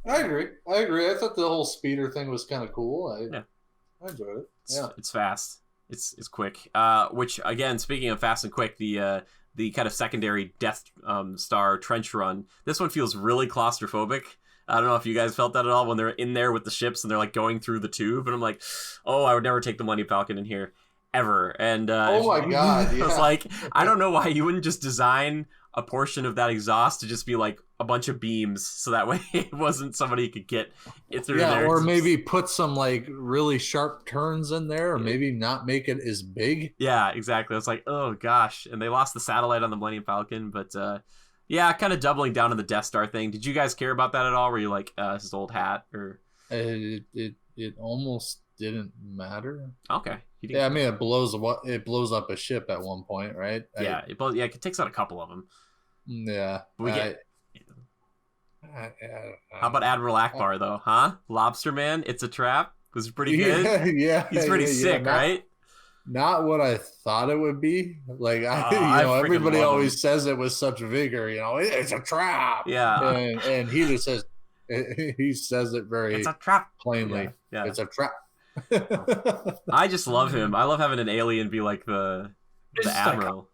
I agree. I thought the whole speeder thing was kind of cool. I enjoyed it. Yeah. It's fast. It's quick. Which again, speaking of fast and quick, the kind of secondary Death Star trench run, this one feels really claustrophobic. I don't know if you guys felt that at all when they're in there with the ships and they're like going through the tube, and I'm like, oh, I would never take the Millennium Falcon in here ever. And oh my god, yeah. I was like, I don't know why you wouldn't just design a portion of that exhaust to just be like a bunch of beams, so that way it wasn't somebody could get it through there. Or maybe put some like really sharp turns in there, or maybe not make it as big. Yeah, exactly. I was like, oh gosh, and they lost the satellite on the Millennium Falcon, but yeah, kind of doubling down on the Death Star thing. Did you guys care about that at all? Were you like, this is old hat, or it almost didn't matter. Okay. Yeah, I mean it blows up a ship at one point, right? Yeah, it takes out a couple of them. Yeah. But how about Admiral Akbar though, huh? Lobster Man, it's a trap. Was pretty good. Yeah, he's pretty sick, right? Not what I thought it would be. Like everybody always says it with such vigor. You know, it's a trap. Yeah, and he just says it very. It's a trap. Plainly, yeah. It's a trap. I just love him. I love having an alien be like the admiral.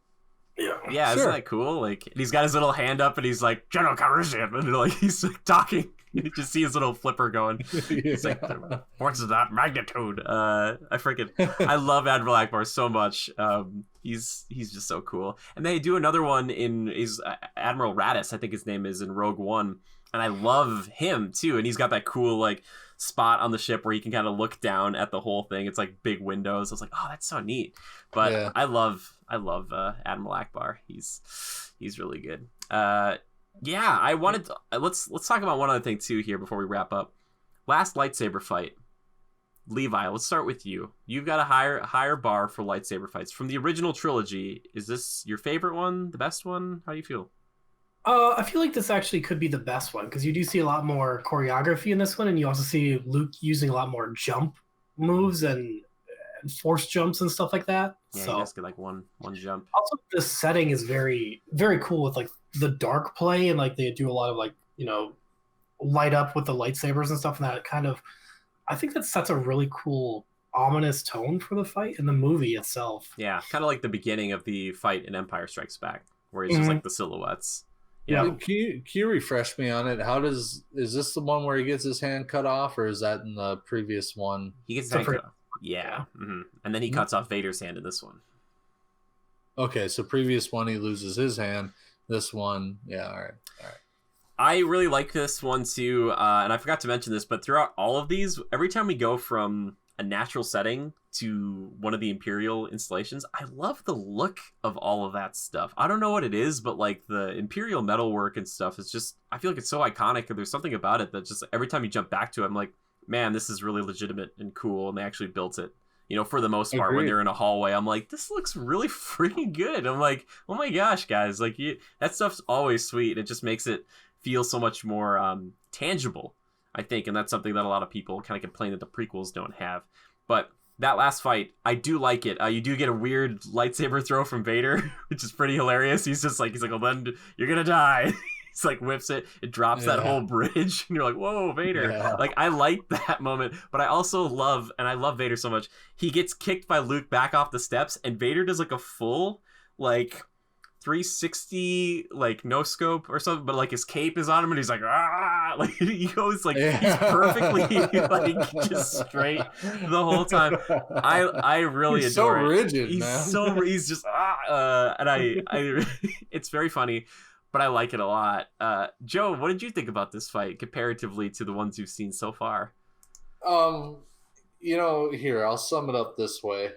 Yeah, sure. Isn't that cool? Like, and he's got his little hand up, and he's like General Calrissian, and like he's like talking. You just see his little flipper going. It's like forces of that magnitude. I love Admiral Akbar so much. He's just so cool. And they do another one is Admiral Raddus, I think his name is, in Rogue One, and I love him too. And he's got that cool like spot on the ship where you can kind of look down at the whole thing. It's like big windows. I was like, oh, that's so neat. But yeah. I love Admiral Akbar. He's really good. Yeah, I wanted to, let's talk about one other thing too here before we wrap up. Last lightsaber fight. Levi, let's start with you. You've got a higher bar for lightsaber fights from the original trilogy. Is this your favorite one, the best one? How do you feel? I feel like this actually could be the best one because you do see a lot more choreography in this one, and you also see Luke using a lot more jump moves and force jumps and stuff like that. Yeah, so you just get like one jump. Also, the setting is very, very cool with like the dark play, and like they do a lot of like, you know, light up with the lightsabers and stuff, and that kind of, I think that sets a really cool ominous tone for the fight in the movie itself. Yeah, kind of like the beginning of the fight in Empire Strikes Back, where it's just like the silhouettes. Yeah. Can you refresh me on it? Is this the one where he gets his hand cut off, or is that in the previous one? He gets his hand cut off. Yeah. Mm-hmm. And then he cuts off Vader's hand in this one. Okay, so previous one he loses his hand. This one, yeah, all right. I really like this one too, and I forgot to mention this, but throughout all of these, every time we go from a natural setting to one of the Imperial installations, I love the look of all of that stuff. I don't know what it is, but like the Imperial metalwork and stuff is just, I feel like it's so iconic, and there's something about it that just every time you jump back to it, I'm like, man, this is really legitimate and cool, and they actually built it. You know, for the most part, when they're in a hallway, I'm like, this looks really freaking good. I'm like, oh my gosh, guys, like that stuff's always sweet. It just makes it feel so much more tangible, I think, and that's something that a lot of people kind of complain that the prequels don't have. But that last fight, I do like it. You do get a weird lightsaber throw from Vader, which is pretty hilarious. He's like, well, then you're gonna die. He's like whips it, drops that whole bridge, and you're like, whoa, Vader. Yeah. Like, I like that moment, but I also love Vader so much. He gets kicked by Luke back off the steps, and Vader does like a full, like, 360, like, no scope or something, but like his cape is on him, and he's like, ah, like he goes like he's perfectly like just straight the whole time. I really he's adore so it. Rigid, he's man. He's just and I it's very funny, but I like it a lot. Joe, what did you think about this fight comparatively to the ones you've seen so far? You know, here, I'll sum it up this way.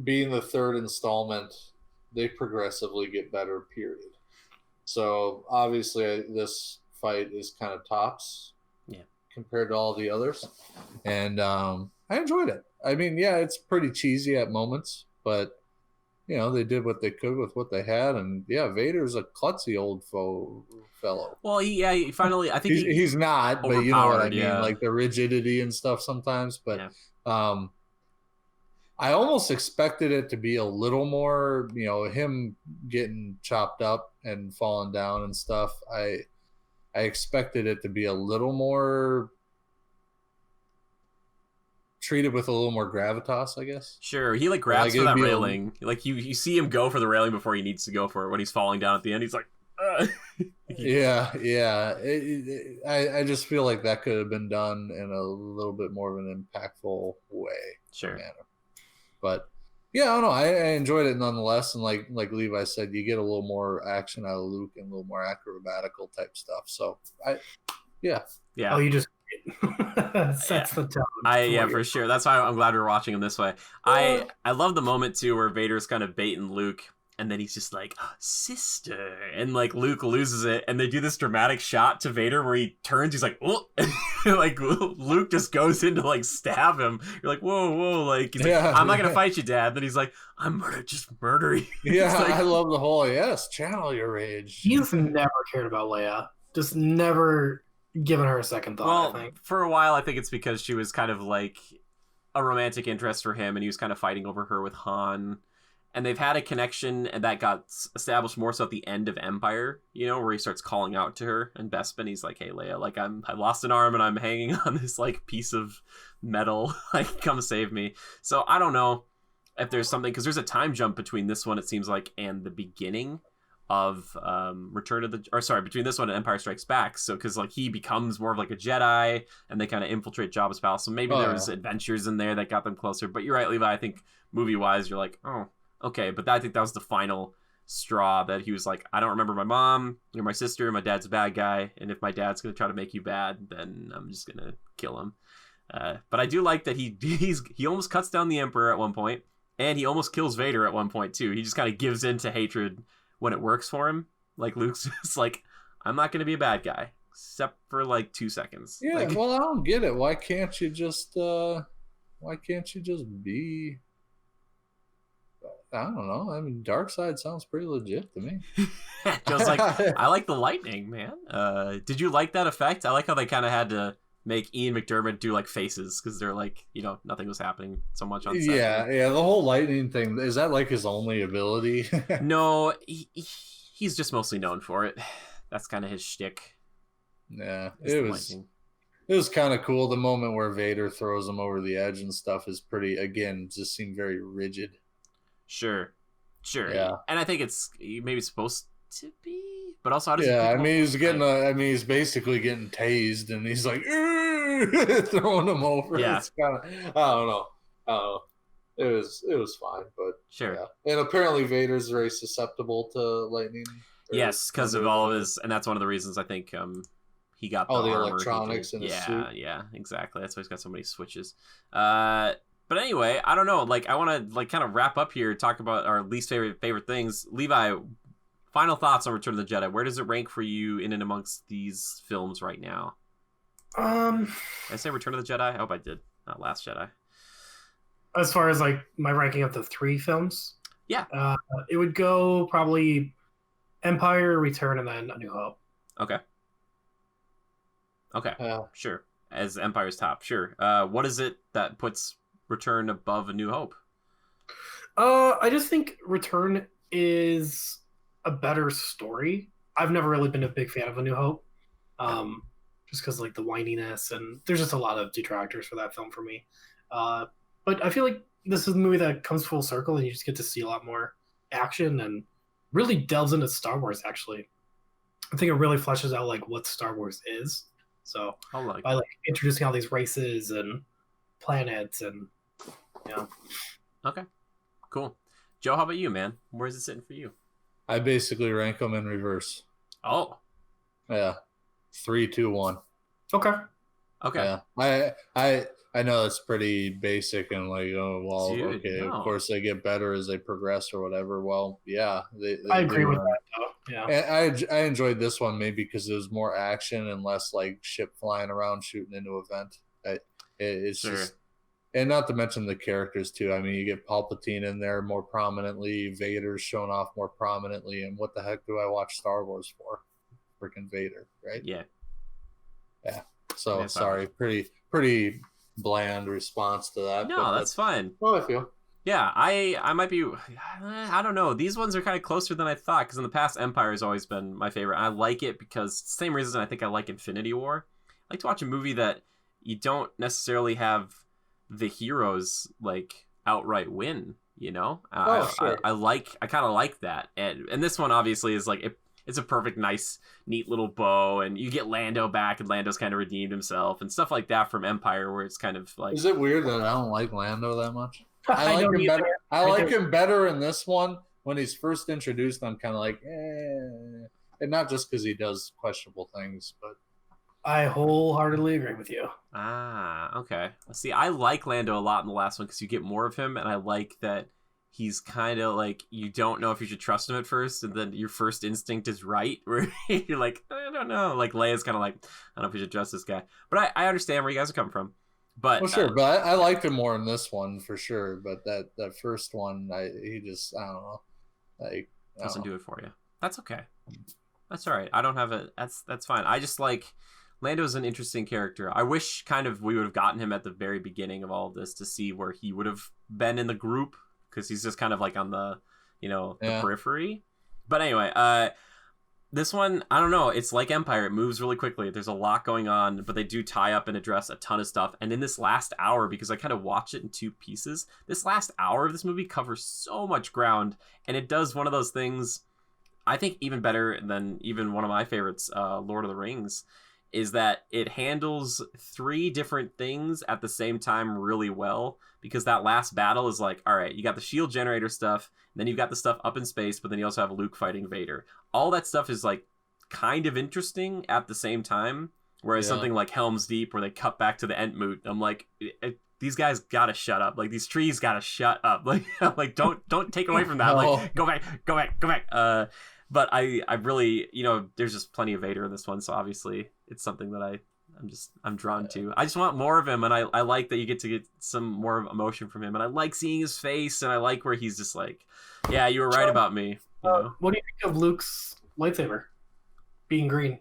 Being the third installment, they progressively get better, period. So obviously this fight is kind of tops compared to all the others. And I enjoyed it. I mean, yeah, it's pretty cheesy at moments, but you know, they did what they could with what they had, and yeah, Vader's a klutzy old fellow. Well, he finally, I think he's not, but you know what I mean, yeah. like the rigidity and stuff sometimes. But I almost expected it to be a little more, you know, him getting chopped up and falling down and stuff. I expected it to be a little more treated with a little more gravitas, I guess. Sure, he like grabs for that railing. Like you see him go for the railing before he needs to go for it. When he's falling down at the end, he's like, yeah. I just feel like that could have been done in a little bit more of an impactful way. Sure. Manner. But yeah, I don't know. I enjoyed it nonetheless, and like Levi said, you get a little more action out of Luke and a little more acrobatical type stuff. So yeah. Oh, you just sets the tone. For sure. That's why I'm glad we're watching him this way. I love the moment too where Vader's kind of baiting Luke, and then he's just like, sister, and like Luke loses it, and they do this dramatic shot to Vader where he turns, he's like, oh, like Luke just goes in to like stab him. You're like, whoa, like, he's like, I'm not gonna fight you, Dad. Then he's like, I'm gonna just murder you. Yeah, like, I love the whole channel your rage. He's never cared about Leia. Just never given her a second thought. Well, I think. For a while, I think it's because she was kind of like a romantic interest for him, and he was kind of fighting over her with Han. And they've had a connection, and that got established more so at the end of Empire, you know, where he starts calling out to her and Bespin. He's like, hey, Leia, like, I lost an arm and I'm hanging on this, like, piece of metal. Like, come save me. So I don't know if there's something, because there's a time jump between this one, it seems like, and the beginning of between this one and Empire Strikes Back. So, because, like, he becomes more of, like, a Jedi, and they kind of infiltrate Jabba's palace. So maybe there was adventures in there that got them closer. But you're right, Levi, I think movie-wise, you're like, oh, okay, but I think that was the final straw that he was like, I don't remember my mom, you're my sister, my dad's a bad guy, and if my dad's going to try to make you bad, then I'm just going to kill him. But I do like that he almost cuts down the Emperor at one point, and he almost kills Vader at one point, too. He just kind of gives in to hatred when it works for him. Like, Luke's just like, I'm not going to be a bad guy, except for, like, 2 seconds. Yeah, like, well, I don't get it. Why can't you just be... I don't know. I mean, dark side sounds pretty legit to me. Just like, I like the lightning, man. Did you like that effect? I like how they kind of had to make Ian McDiarmid do like faces because they're like, you know, nothing was happening so much on set. Yeah. The whole lightning thing, is that like his only ability? No, he's just mostly known for it. That's kind of his shtick. Yeah, It was kind of cool. The moment where Vader throws him over the edge and stuff is pretty. Again, just seemed very rigid. Sure. Yeah. And I think it's maybe supposed to be, but also how does Yeah, he I pick him mean, up? he's getting. He's basically getting tased, and he's like throwing him over. Yeah. It's kind of. I don't know. It was fine, but Sure. yeah. And apparently Vader's very susceptible to lightning. Yes, because of all of his, and that's one of the reasons I think he got the all the armor electronics in his suit. Yeah, exactly. That's why he's got so many switches. But anyway, I don't know. Like, I want to like kind of wrap up here, talk about our least favorite things. Levi, final thoughts on Return of the Jedi. Where does it rank for you in and amongst these films right now? Did I say Return of the Jedi? I hope I did. Not Last Jedi. As far as like my ranking of the 3 films, yeah, it would go probably Empire, Return, and then A New Hope. Okay. Sure. As Empire's top, sure. What is it that puts Return above A New Hope? I just think Return is a better story. I've never really been a big fan of A New Hope, just because like the whininess, and there's just a lot of detractors for that film for me. But I feel like this is a movie that comes full circle, and you just get to see a lot more action and really delves into Star Wars. Actually, I think it really fleshes out like what Star Wars is. So by like introducing all these races and planets, and Okay, cool. Joe, how about you, man? Where's it sitting for you? I basically rank them in reverse. Oh, yeah, 3, 2, 1. Okay. Yeah, I know it's pretty basic and like, oh well, Dude, okay, no. Of course they get better as they progress or whatever. Well, yeah, they I agree with that though. Yeah, and I enjoyed this one maybe because there was more action and less like ship flying around shooting into a vent. It's just, and not to mention the characters too. I mean, you get Palpatine in there more prominently, Vader's shown off more prominently, and what the heck do I watch Star Wars for? Freaking Vader, right? Yeah. So Yeah, sorry, pretty bland response to that. No, that's fine. How I feel. Yeah, I might be. I don't know. These ones are kind of closer than I thought because in the past, Empire has always been my favorite. I like it because same reason I think I like Infinity War. I like to watch a movie that you don't necessarily have the heroes like outright win. You know, Sure. I kind of like that, and this one obviously is like it's a perfect, nice, neat little bow, and you get Lando back, and Lando's kind of redeemed himself, and stuff like that from Empire, where it's kind of like. Is it weird that I don't like Lando that much? I like don't him either. better. I like him better in this one. When he's first introduced, I'm kind of like, and not just because he does questionable things, but I wholeheartedly agree with you. Ah, okay. See, I like Lando a lot in the last one because you get more of him, and I like that he's kind of like you don't know if you should trust him at first, and then your first instinct is right, where you're like, I don't know. Like Leia's kind of like, I don't know if you should trust this guy, but I understand where you guys are coming from. But well, sure. But I liked him more in this one for sure. But that first one, he just I don't know, like doesn't do it for you. That's okay. That's all right. I don't have a. That's fine. I just like. Lando's an interesting character. I wish kind of we would have gotten him at the very beginning of all of this to see where he would have been in the group because he's just kind of like on the, the periphery. But anyway, this one, I don't know. It's like Empire. It moves really quickly. There's a lot going on, but they do tie up and address a ton of stuff. And in this last hour, because I kind of watch it in 2 pieces, this last hour of this movie covers so much ground, and it does one of those things I think even better than even one of my favorites, Lord of the Rings, is that it handles 3 different things at the same time really well, because that last battle is like, all right, you got the shield generator stuff, then you've got the stuff up in space, but then you also have Luke fighting Vader. All that stuff is like kind of interesting at the same time, whereas something like Helm's Deep, where they cut back to the Entmoot, I'm like, these guys gotta shut up. Like, these trees gotta shut up. Like, like don't take away from that. Like, go back. But I really, there's just plenty of Vader in this one, so obviously it's something that I'm drawn to. I just want more of him, and I like that you get to get some more emotion from him, and I like seeing his face, and I like where he's just like, yeah, you were right about me. What do you think of Luke's lightsaber being green?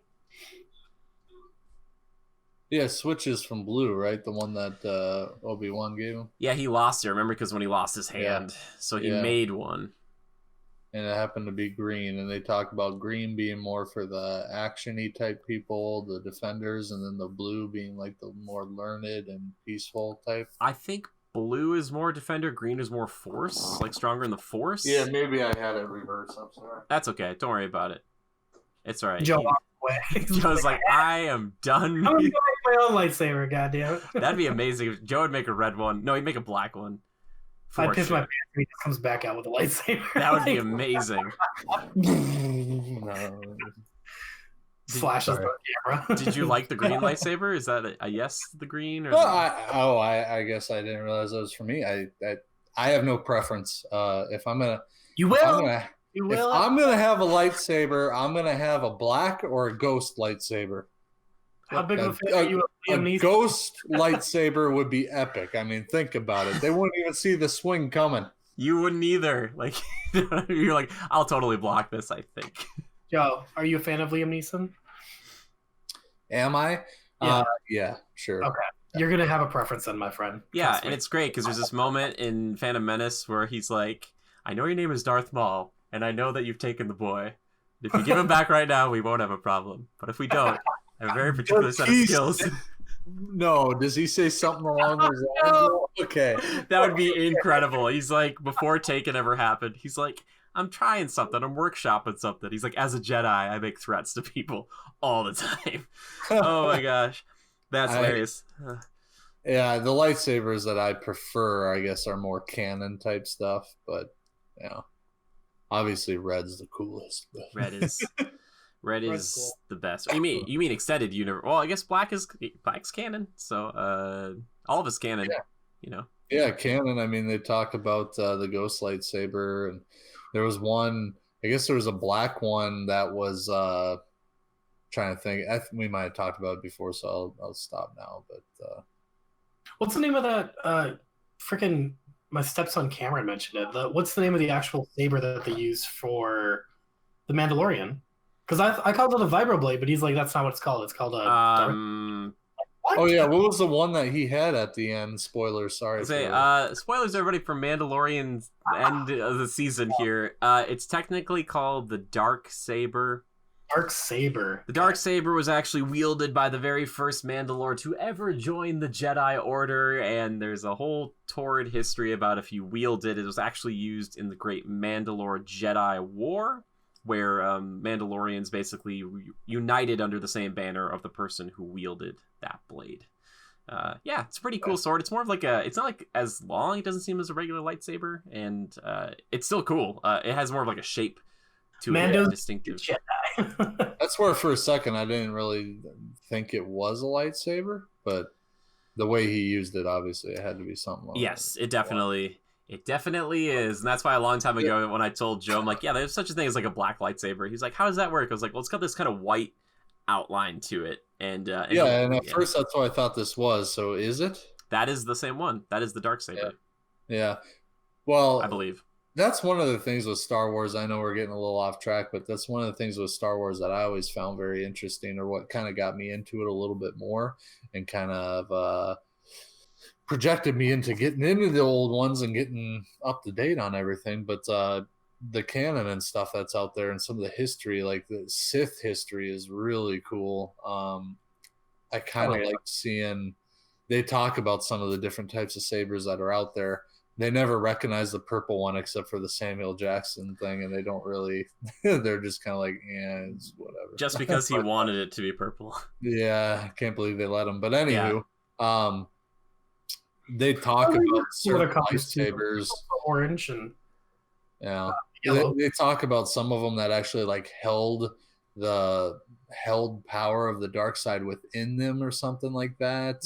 Yeah, switches from blue, right? The one that Obi-Wan gave him. Yeah, he lost it. Remember, because when he lost his hand, so he made one. and it happened to be green. And they talk about green being more for the action-y type people, the defenders, and then the blue being like the more learned and peaceful type. I think blue is more defender, green is more force, like stronger in the force. Yeah, maybe I had it reversed. I'm sorry. That's okay. Don't worry about it. It's all right. Joe walked away. Joe's like, I am done. I'm gonna make my own lightsaber, goddamn. That'd be amazing if Joe would make a red one. No, he'd make a black one. I'd piss my pants when he just comes back out with a lightsaber. That would be amazing. No. Slashes the camera. Did you like the green lightsaber? Is that a yes, the green? Or Well, I guess I didn't realize that was for me. I have no preference. If I'm gonna, You will. You if will. I'm gonna have a lightsaber, I'm gonna have a black or a ghost lightsaber. How big of a fan are you of A Liam Neeson? ghost lightsaber would be epic. I mean, think about it. They wouldn't even see the swing coming. You wouldn't either. Like, you're like, I'll totally block this, I think. Joe, are you a fan of Liam Neeson? Am I? Yeah. Yeah, sure. Okay. You're gonna have a preference then, my friend. Yeah, Trust and me. it's great because there's this moment in Phantom Menace where he's like, I know your name is Darth Maul, and I know that you've taken the boy. If you give him back right now, we won't have a problem. But if we don't, I have a very particular set of skills. No, does he say something along those lines? Okay. That would be incredible. He's like, before Taken ever happened, he's like, I'm trying something. I'm workshopping something. He's like, as a Jedi, I make threats to people all the time. Oh my gosh. That's hilarious. Yeah, the lightsabers that I prefer, I guess, are more canon type stuff. But, you know, obviously red's the coolest. But. Red Red's is cool. the best. You mean extended universe? Well, I guess black's canon. So all of it's canon. Yeah. You know. Yeah, canon. I mean, they talk about the ghost lightsaber, and there was one. I guess there was a black one that was trying to think. We might have talked about it before, so I'll stop now. But What's the name of that? Freaking my stepson Cameron mentioned it. What's the name of the actual saber that they use for the Mandalorian? Because I called it a vibroblade, but he's like, that's not what it's called. It's called a. What? oh yeah, what was the one that he had at the end? Spoilers. Sorry. Spoilers, everybody, for Mandalorian's end of the season here. It's technically called the Dark Saber. Dark Saber. The Dark Saber was actually wielded by the very first Mandalore to ever join the Jedi Order, and there's a whole torrid history about if you wield it. It was actually used in the Great Mandalore Jedi War, where Mandalorians basically united under the same banner of the person who wielded that blade. Yeah, it's a pretty cool sword. It's more of like it's not like as long. It doesn't seem as a regular lightsaber, and it's still cool. It has more of like a shape to it, distinctive. Jedi. That's where for a second I didn't really think it was a lightsaber, but the way he used it, obviously, it had to be something. Yes, it definitely is, and that's why a long time ago when I told Joe, I'm like, yeah, there's such a thing as like a black lightsaber. He's like, how does that work? I was like, well, it's got this kind of white outline to it, and at first that's what I thought this was. So is it? That is the same one. That is the dark saber. Yeah. Well, I believe that's one of the things with Star Wars. I know we're getting a little off track, but that's one of the things with Star Wars that I always found very interesting, or what kind of got me into it a little bit more, and kind of projected me into getting into the old ones and getting up to date on everything. But the canon and stuff that's out there, and some of the history, like the Sith history, is really cool. I kind of like seeing they talk about some of the different types of sabers that are out there. They never recognize the purple one except for the Samuel Jackson thing, and they don't really. They're just kind of like, yeah, it's whatever. Just because he wanted it to be purple. Yeah, I can't believe they let him. But anywho, they talk about certain lightsabers, orange and yellow. They talk about some of them that actually like held power of the dark side within them, or something like that,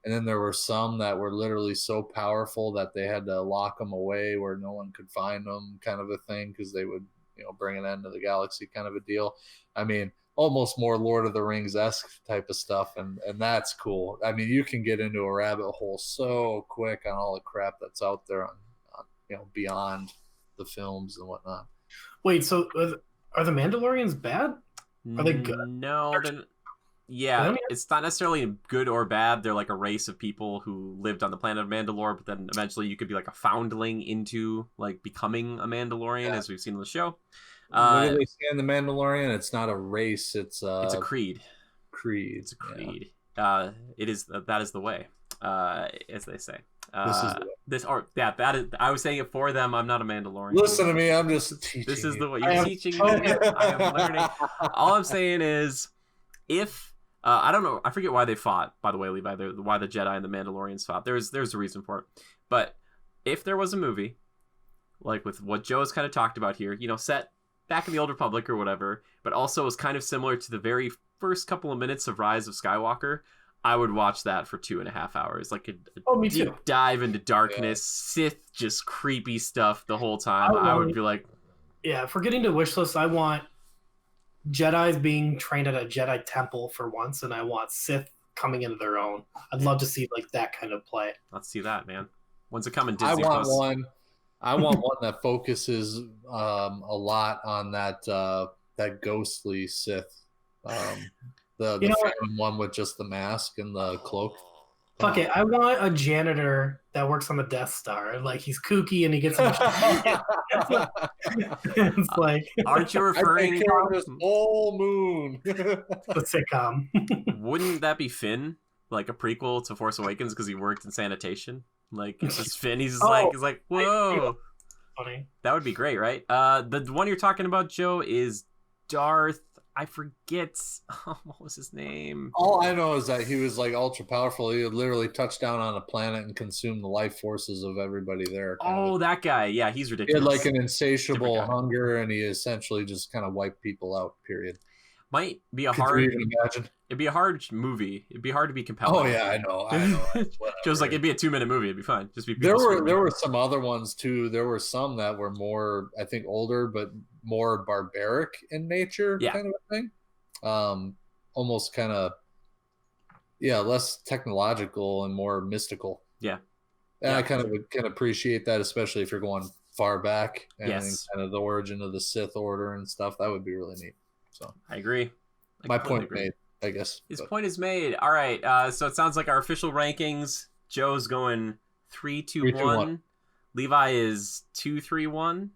and then there were some that were literally so powerful that they had to lock them away where no one could find them, kind of a thing, because they would, bring an end to the galaxy, kind of a deal. I mean, almost more Lord of the Rings-esque type of stuff, and that's cool. I mean, you can get into a rabbit hole so quick on all the crap that's out there on beyond the films and whatnot. Wait, so are the Mandalorians bad? Are they good? No, Yeah, it's not necessarily good or bad. They're like a race of people who lived on the planet of Mandalore, but then eventually you could be like a foundling into like becoming a Mandalorian, as we've seen in the show. What do they say in The Mandalorian? It's not a race, it's a creed. Creed. It's a creed. It is that is the way, as they say. This is the way. That is. I was saying it for them. I'm not a Mandalorian. Listen to me. I'm just teaching. This is the way you're teaching me. I am learning. All I'm saying is, if I don't know, I forget why they fought. By the way, Levi, why the Jedi and the Mandalorians fought. There's a reason for it. But if there was a movie, like with what Joe has kind of talked about here, set back in the Old Republic or whatever, but also was kind of similar to the very first couple of minutes of Rise of Skywalker, I would watch that for 2.5 hours. Like a me deep too. dive into darkness, Sith, just creepy stuff the whole time. I would be like, yeah, for getting to wish list, I want Jedi's being trained at a Jedi temple for once, and I want Sith coming into their own. I'd love to see like that kind of play. Let's see that, man. When's it coming? Disney I want Plus? one. I want one that focuses a lot on that ghostly Sith. The Phantom one with just the mask and the cloak. Fuck it. I want a janitor that works on the Death Star. Like, he's kooky and he gets it's like aren't you referring I take care of this whole moon? the sitcom. Wouldn't that be Finn? Like a prequel to Force Awakens because he worked in sanitation? Like, it's just Finn. He's like, whoa. Funny. That would be great, right? The one you're talking about, Joe, is Darth. I forget. What was his name? All I know is that he was like ultra powerful. He would literally touch down on a planet and consume the life forces of everybody there. That guy. Yeah, he's He ridiculous. had like an insatiable hunger, and he essentially just kind of wiped people out. Period. Might be a Could hard. you even imagine? It'd be a hard movie. It'd be hard to be compelling. Oh yeah, I know. Joe's like, it'd be a 2-minute movie. It'd be fine. Just be. There were some other ones too. There were some that were more, I think, older but more barbaric in nature, kind of a thing. Almost kind of, less technological and more mystical. Yeah, and I kind of can appreciate that, especially if you're going far back and kind of the origin of the Sith Order and stuff. That would be really neat. So I agree. My point made, I guess. His point is made. All right. So it sounds like our official rankings. Joe's going 3-2-1. Levi is 2-3-1.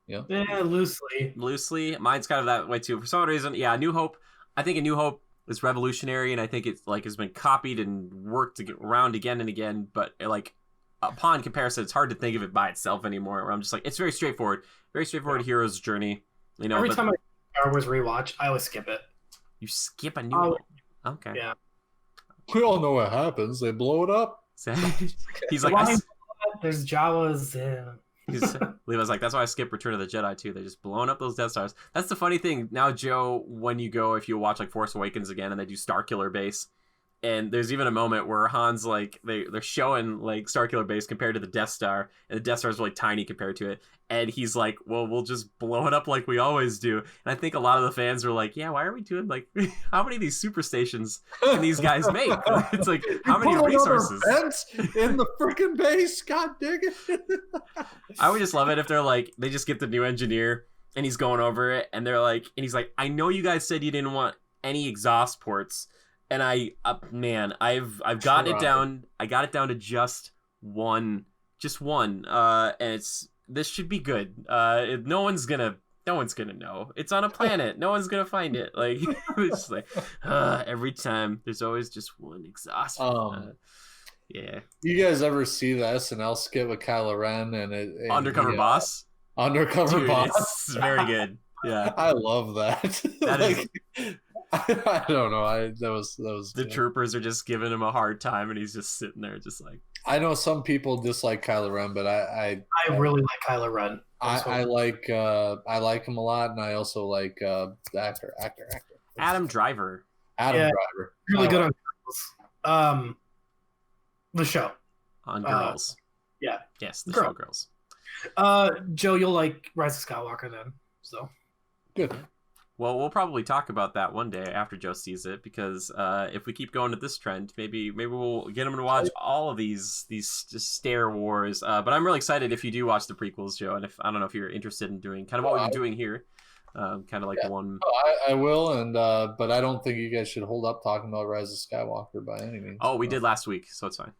Yeah, loosely. Mine's kind of that way too. For some reason, New Hope. I think A New Hope is revolutionary, and I think it's like has been copied and worked to get around again and again. But like upon comparison, it's hard to think of it by itself anymore. Where I'm just like, it's very straightforward hero's journey. Every time I Star Wars rewatch, I always skip it. You skip A New Hope. Okay. Yeah. We all know what happens. They blow it up. He's like, there's Jawas. Levi's like, that's why I skip Return of the Jedi too. They're just blowing up those Death Stars. That's the funny thing now, Joe. When you go, if you watch like Force Awakens again, and they do Starkiller Base, and there's even a moment where Han's like they're showing like Starkiller Base compared to the Death Star, and the Death Star is really tiny compared to it, and he's like, well, we'll just blow it up like we always do. And I think a lot of the fans were like, yeah, why are we doing like how many of these super stations can these guys make? It's like, how many resources in the freaking base? God dang it. I would just love it if they're like, they just get the new engineer and he's going over it, and they're like, and he's like, I know you guys said you didn't want any exhaust ports, and I've gotten it down. I got it down to just one, and this should be good. No one's gonna know. It's on a planet. No one's gonna find it. Like, it's like every time there's always just one exhaust. Yeah. You guys ever see the SNL skit with Kylo Ren and Undercover Boss? Undercover Boss. It's very good. Yeah. I love that. That is. I don't know. That was the troopers are just giving him a hard time, and he's just sitting there, just like. I know some people dislike Kylo Ren, but I really like Kylo Ren. I like him a lot, and I also like the actor. Adam Driver. Driver. Really good on Girls. The show. On Girls. Yeah. Yes, the show Girls. Joe, you'll like Rise of Skywalker then. So good. Well, we'll probably talk about that one day after Joe sees it, because if we keep going at this trend, maybe we'll get him to watch all of these Star Wars. But I'm really excited if you do watch the prequels, Joe, and I don't know if you're interested in doing kind of what we're doing here. Kind of like one. Oh, I will, and but I don't think you guys should hold up talking about Rise of Skywalker by any means. Oh, we did last week, so it's fine.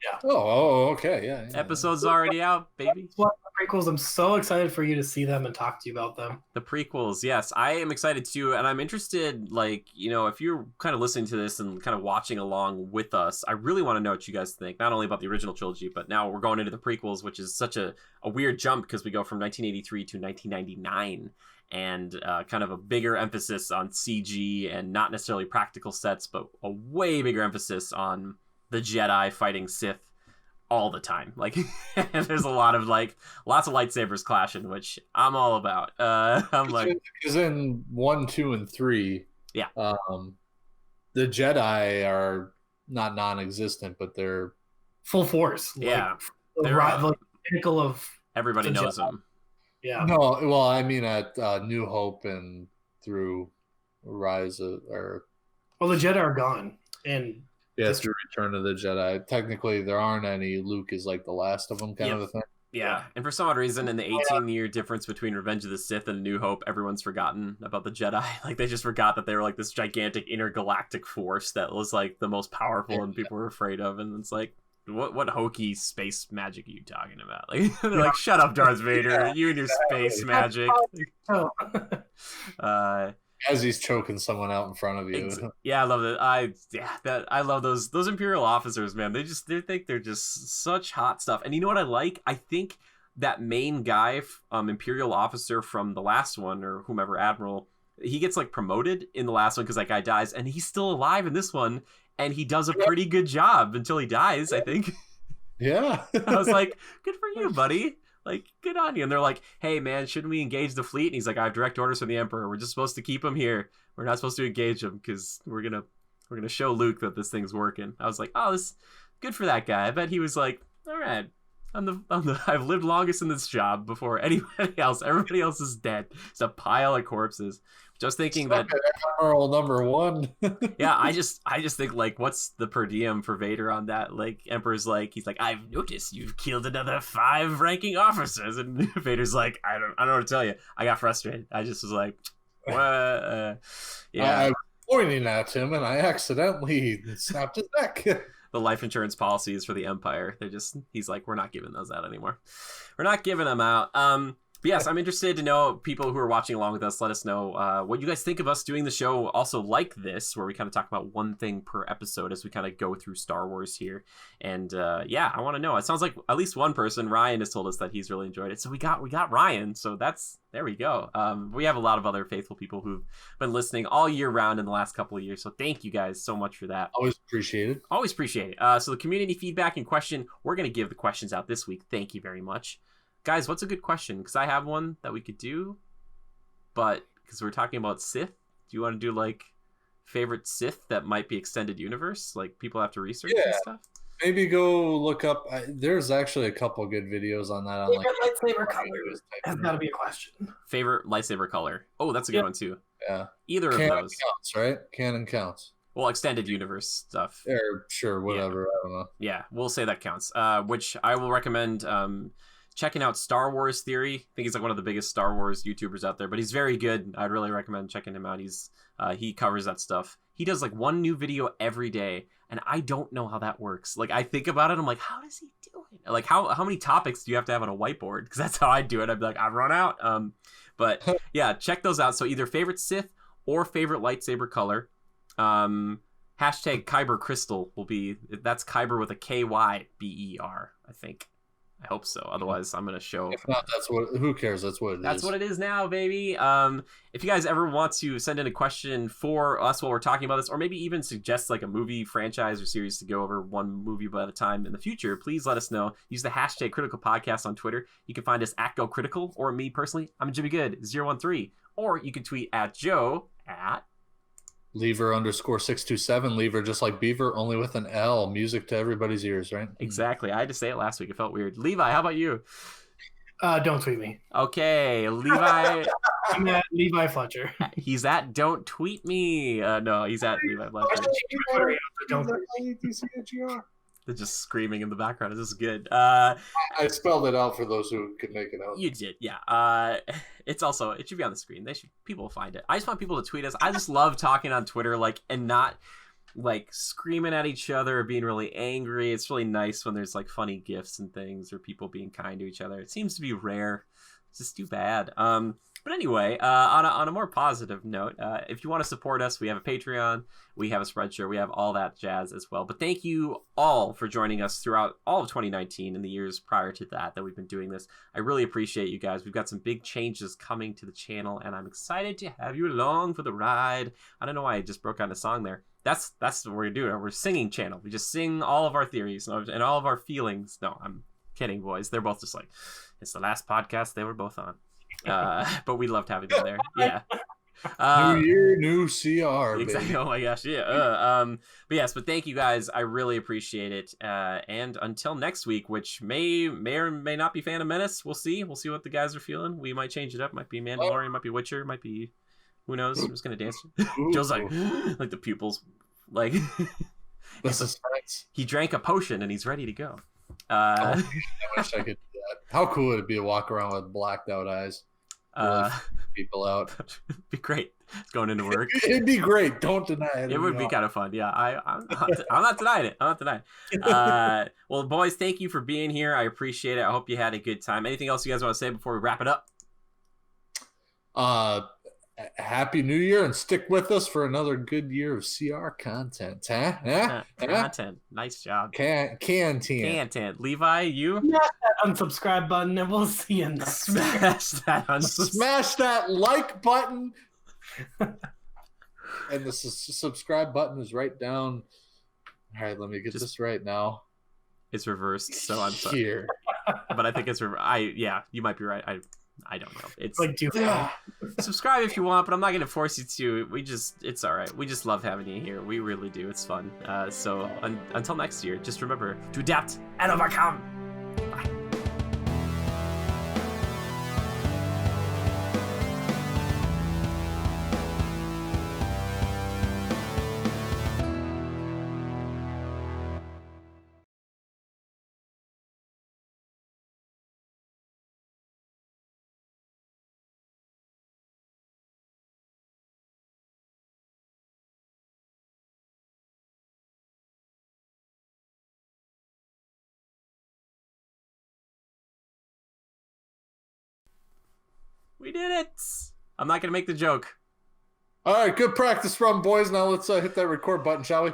Yeah. Okay, yeah. Episode's already out, baby. Well, the prequels, I'm so excited for you to see them and talk to you about them. The prequels, yes, I am excited too, and I'm interested. Like, you know, if you're kind of listening to this and kind of watching along with us, I really want to know what you guys think, not only about the original trilogy, but now we're going into the prequels, which is such a weird jump because we go from 1983 to 1999. And kind of a bigger emphasis on CG and not necessarily practical sets, but a way bigger emphasis on the Jedi fighting Sith all the time. Like, there's a lot of lots of lightsabers clashing, which I'm all about. I'm like, because in 1, 2, and 3, yeah, the Jedi are not non-existent, but they're full force. Yeah, they're the pinnacle of everybody knows them. Yeah. No, well, I mean at New Hope and through Rise of, or well, the Jedi are gone, and through Return of the Jedi. Technically, there aren't any. Luke is like the last of them, kind of a thing. Yeah, and for some odd reason, in the 18-year difference between Revenge of the Sith and New Hope, everyone's forgotten about the Jedi. Like, they just forgot that they were like this gigantic intergalactic force that was like the most powerful and people were afraid of, and it's like, what hokey space magic are you talking about? Like, they're like, shut up, Darth Vader, you and your space magic. As he's choking someone out in front of you. Yeah, I love that. I love those Imperial officers, man. They think they're just such hot stuff. And you know what I like? I think that main guy, Imperial officer from the last one, or whomever, Admiral, he gets like promoted in the last one because that guy dies, and he's still alive in this one. And he does a pretty good job until he dies, I think. Yeah. I was like, good for you, buddy. Like, good on you. And they're like, hey, man, shouldn't we engage the fleet? And he's like, I have direct orders from the Emperor. We're just supposed to keep him here. We're not supposed to engage him because we're gonna show Luke that this thing's working. I was like, oh, this good for that guy. I bet he was like, all right, I've lived longest in this job before anybody else. Everybody else is dead. It's a pile of corpses. Just thinking that Admiral number 1. Yeah, I just think like, what's the per diem for Vader on that? Like, Emperor's like, he's like, I've noticed you've killed another 5 ranking officers, and Vader's like, I don't know what to tell you. I got frustrated. I just was like, what? Yeah. I was pointing at him and I accidentally snapped his neck. The life insurance policies for the Empire. He's like, we're not giving those out anymore. We're not giving them out. But yes, I'm interested to know, people who are watching along with us, let us know what you guys think of us doing the show also like this, where we kind of talk about one thing per episode as we kind of go through Star Wars here. And yeah, I want to know. It sounds like at least one person, Ryan, has told us that he's really enjoyed it. So we got Ryan. So there we go. We have a lot of other faithful people who've been listening all year round in the last couple of years. So thank you guys so much for that. Always appreciate it. Always appreciate it. So the community feedback and question, we're going to give the questions out this week. Thank you very much. Guys, what's a good question? Because I have one that we could do, but because we're talking about Sith, do you want to do like favorite Sith that might be extended universe? Like, people have to research and stuff? Maybe go look up. There's actually a couple good videos on that. Favorite lightsaber color has got to be a question. Favorite lightsaber color? Oh, that's a good one too. Yeah. Either Canon of those counts, right? Canon counts. Well, extended universe stuff. Sure, whatever. Yeah. I don't know. Yeah, we'll say that counts. Which I will recommend checking out Star Wars Theory. I think he's like one of the biggest Star Wars YouTubers out there, but he's very good. I'd really recommend checking him out. He covers that stuff. He does like one new video every day, and I don't know how that works. Like, I think about it, I'm like, how does he do it? Like, how many topics do you have to have on a whiteboard? Because that's how I do it. I'd be like, I've run out. But yeah, check those out. So either favorite Sith or favorite lightsaber color. Hashtag Kyber Crystal will be, that's Kyber with a Kyber, I think. I hope so. Otherwise, I'm going to show. If not, who cares? That's what it is. That's what it is now, baby. If you guys ever want to send in a question for us while we're talking about this, or maybe even suggest like a movie franchise or series to go over one movie at a time in the future, please let us know. Use the hashtag Critical Podcast on Twitter. You can find us at Go Critical, or me personally, I'm Jimmy Good 013, or you can tweet at Joe at Lever_627. Lever just like Beaver, only with an L. Music to everybody's ears, right? Exactly. I had to say it last week. It felt weird. Levi, how about you? Don't tweet me. Okay, Levi. I'm at Levi Fletcher. He's at Don't Tweet Me. No, he's at Levi Fletcher. Don't tweet me. They're just screaming in the background. This is good. I spelled it out for those who could make it out. You did, yeah. It should be on the screen. People will find it. I just want people to tweet us. I just love talking on Twitter, like, and not like screaming at each other or being really angry. It's really nice when there's like funny gifs and things or people being kind to each other. It seems to be rare. It's just too bad. But anyway, on a more positive note, if you want to support us, we have a Patreon, we have a Spreadshirt, we have all that jazz as well. But thank you all for joining us throughout all of 2019 and the years prior to that we've been doing this. I really appreciate you guys. We've got some big changes coming to the channel, and I'm excited to have you along for the ride. I don't know why I just broke out a song there. That's what we're doing. We're a singing channel. We just sing all of our theories and all of our feelings. No, I'm kidding, boys. They're both just like, it's the last podcast they were both on. But we loved having them there. Yeah. New year, new CR. Exactly. Baby. Oh my gosh. Yeah. But thank you guys. I really appreciate it. And until next week, which may or may not be Phantom Menace. We'll see. We'll see what the guys are feeling. We might change it up. Might be Mandalorian. Might be Witcher. Might be, who knows? I'm just gonna dance. Joe's like the pupils, like. This is nice. He drank a potion and he's ready to go. I wish I could do that. How cool would it be to walk around with blacked out eyes? Really people out. It'd be great. It's going into work. It'd be great. Don't deny it. It would be kind of fun. Yeah, I'm not denying it. I'm not denying it. Well, boys, thank you for being here. I appreciate it. I hope you had a good time. Anything else you guys want to say before we wrap it up? Happy New Year, and stick with us for another good year of CR content. Content. Nice job. Content. Levi, you? Smash that unsubscribe button, and we'll see you next Smash that like button. And the subscribe button is right down. All right, let me get this right now. It's reversed, so I'm sorry. Here. But I think it's you might be right. I don't know. It's like, subscribe if you want, but I'm not going to force you to. It's all right. We just love having you here. We really do. It's fun. So until next year, just remember to adapt and overcome. Bye. We did it. I'm not going to make the joke. All right, good practice run, boys. Now let's hit that record button, shall we?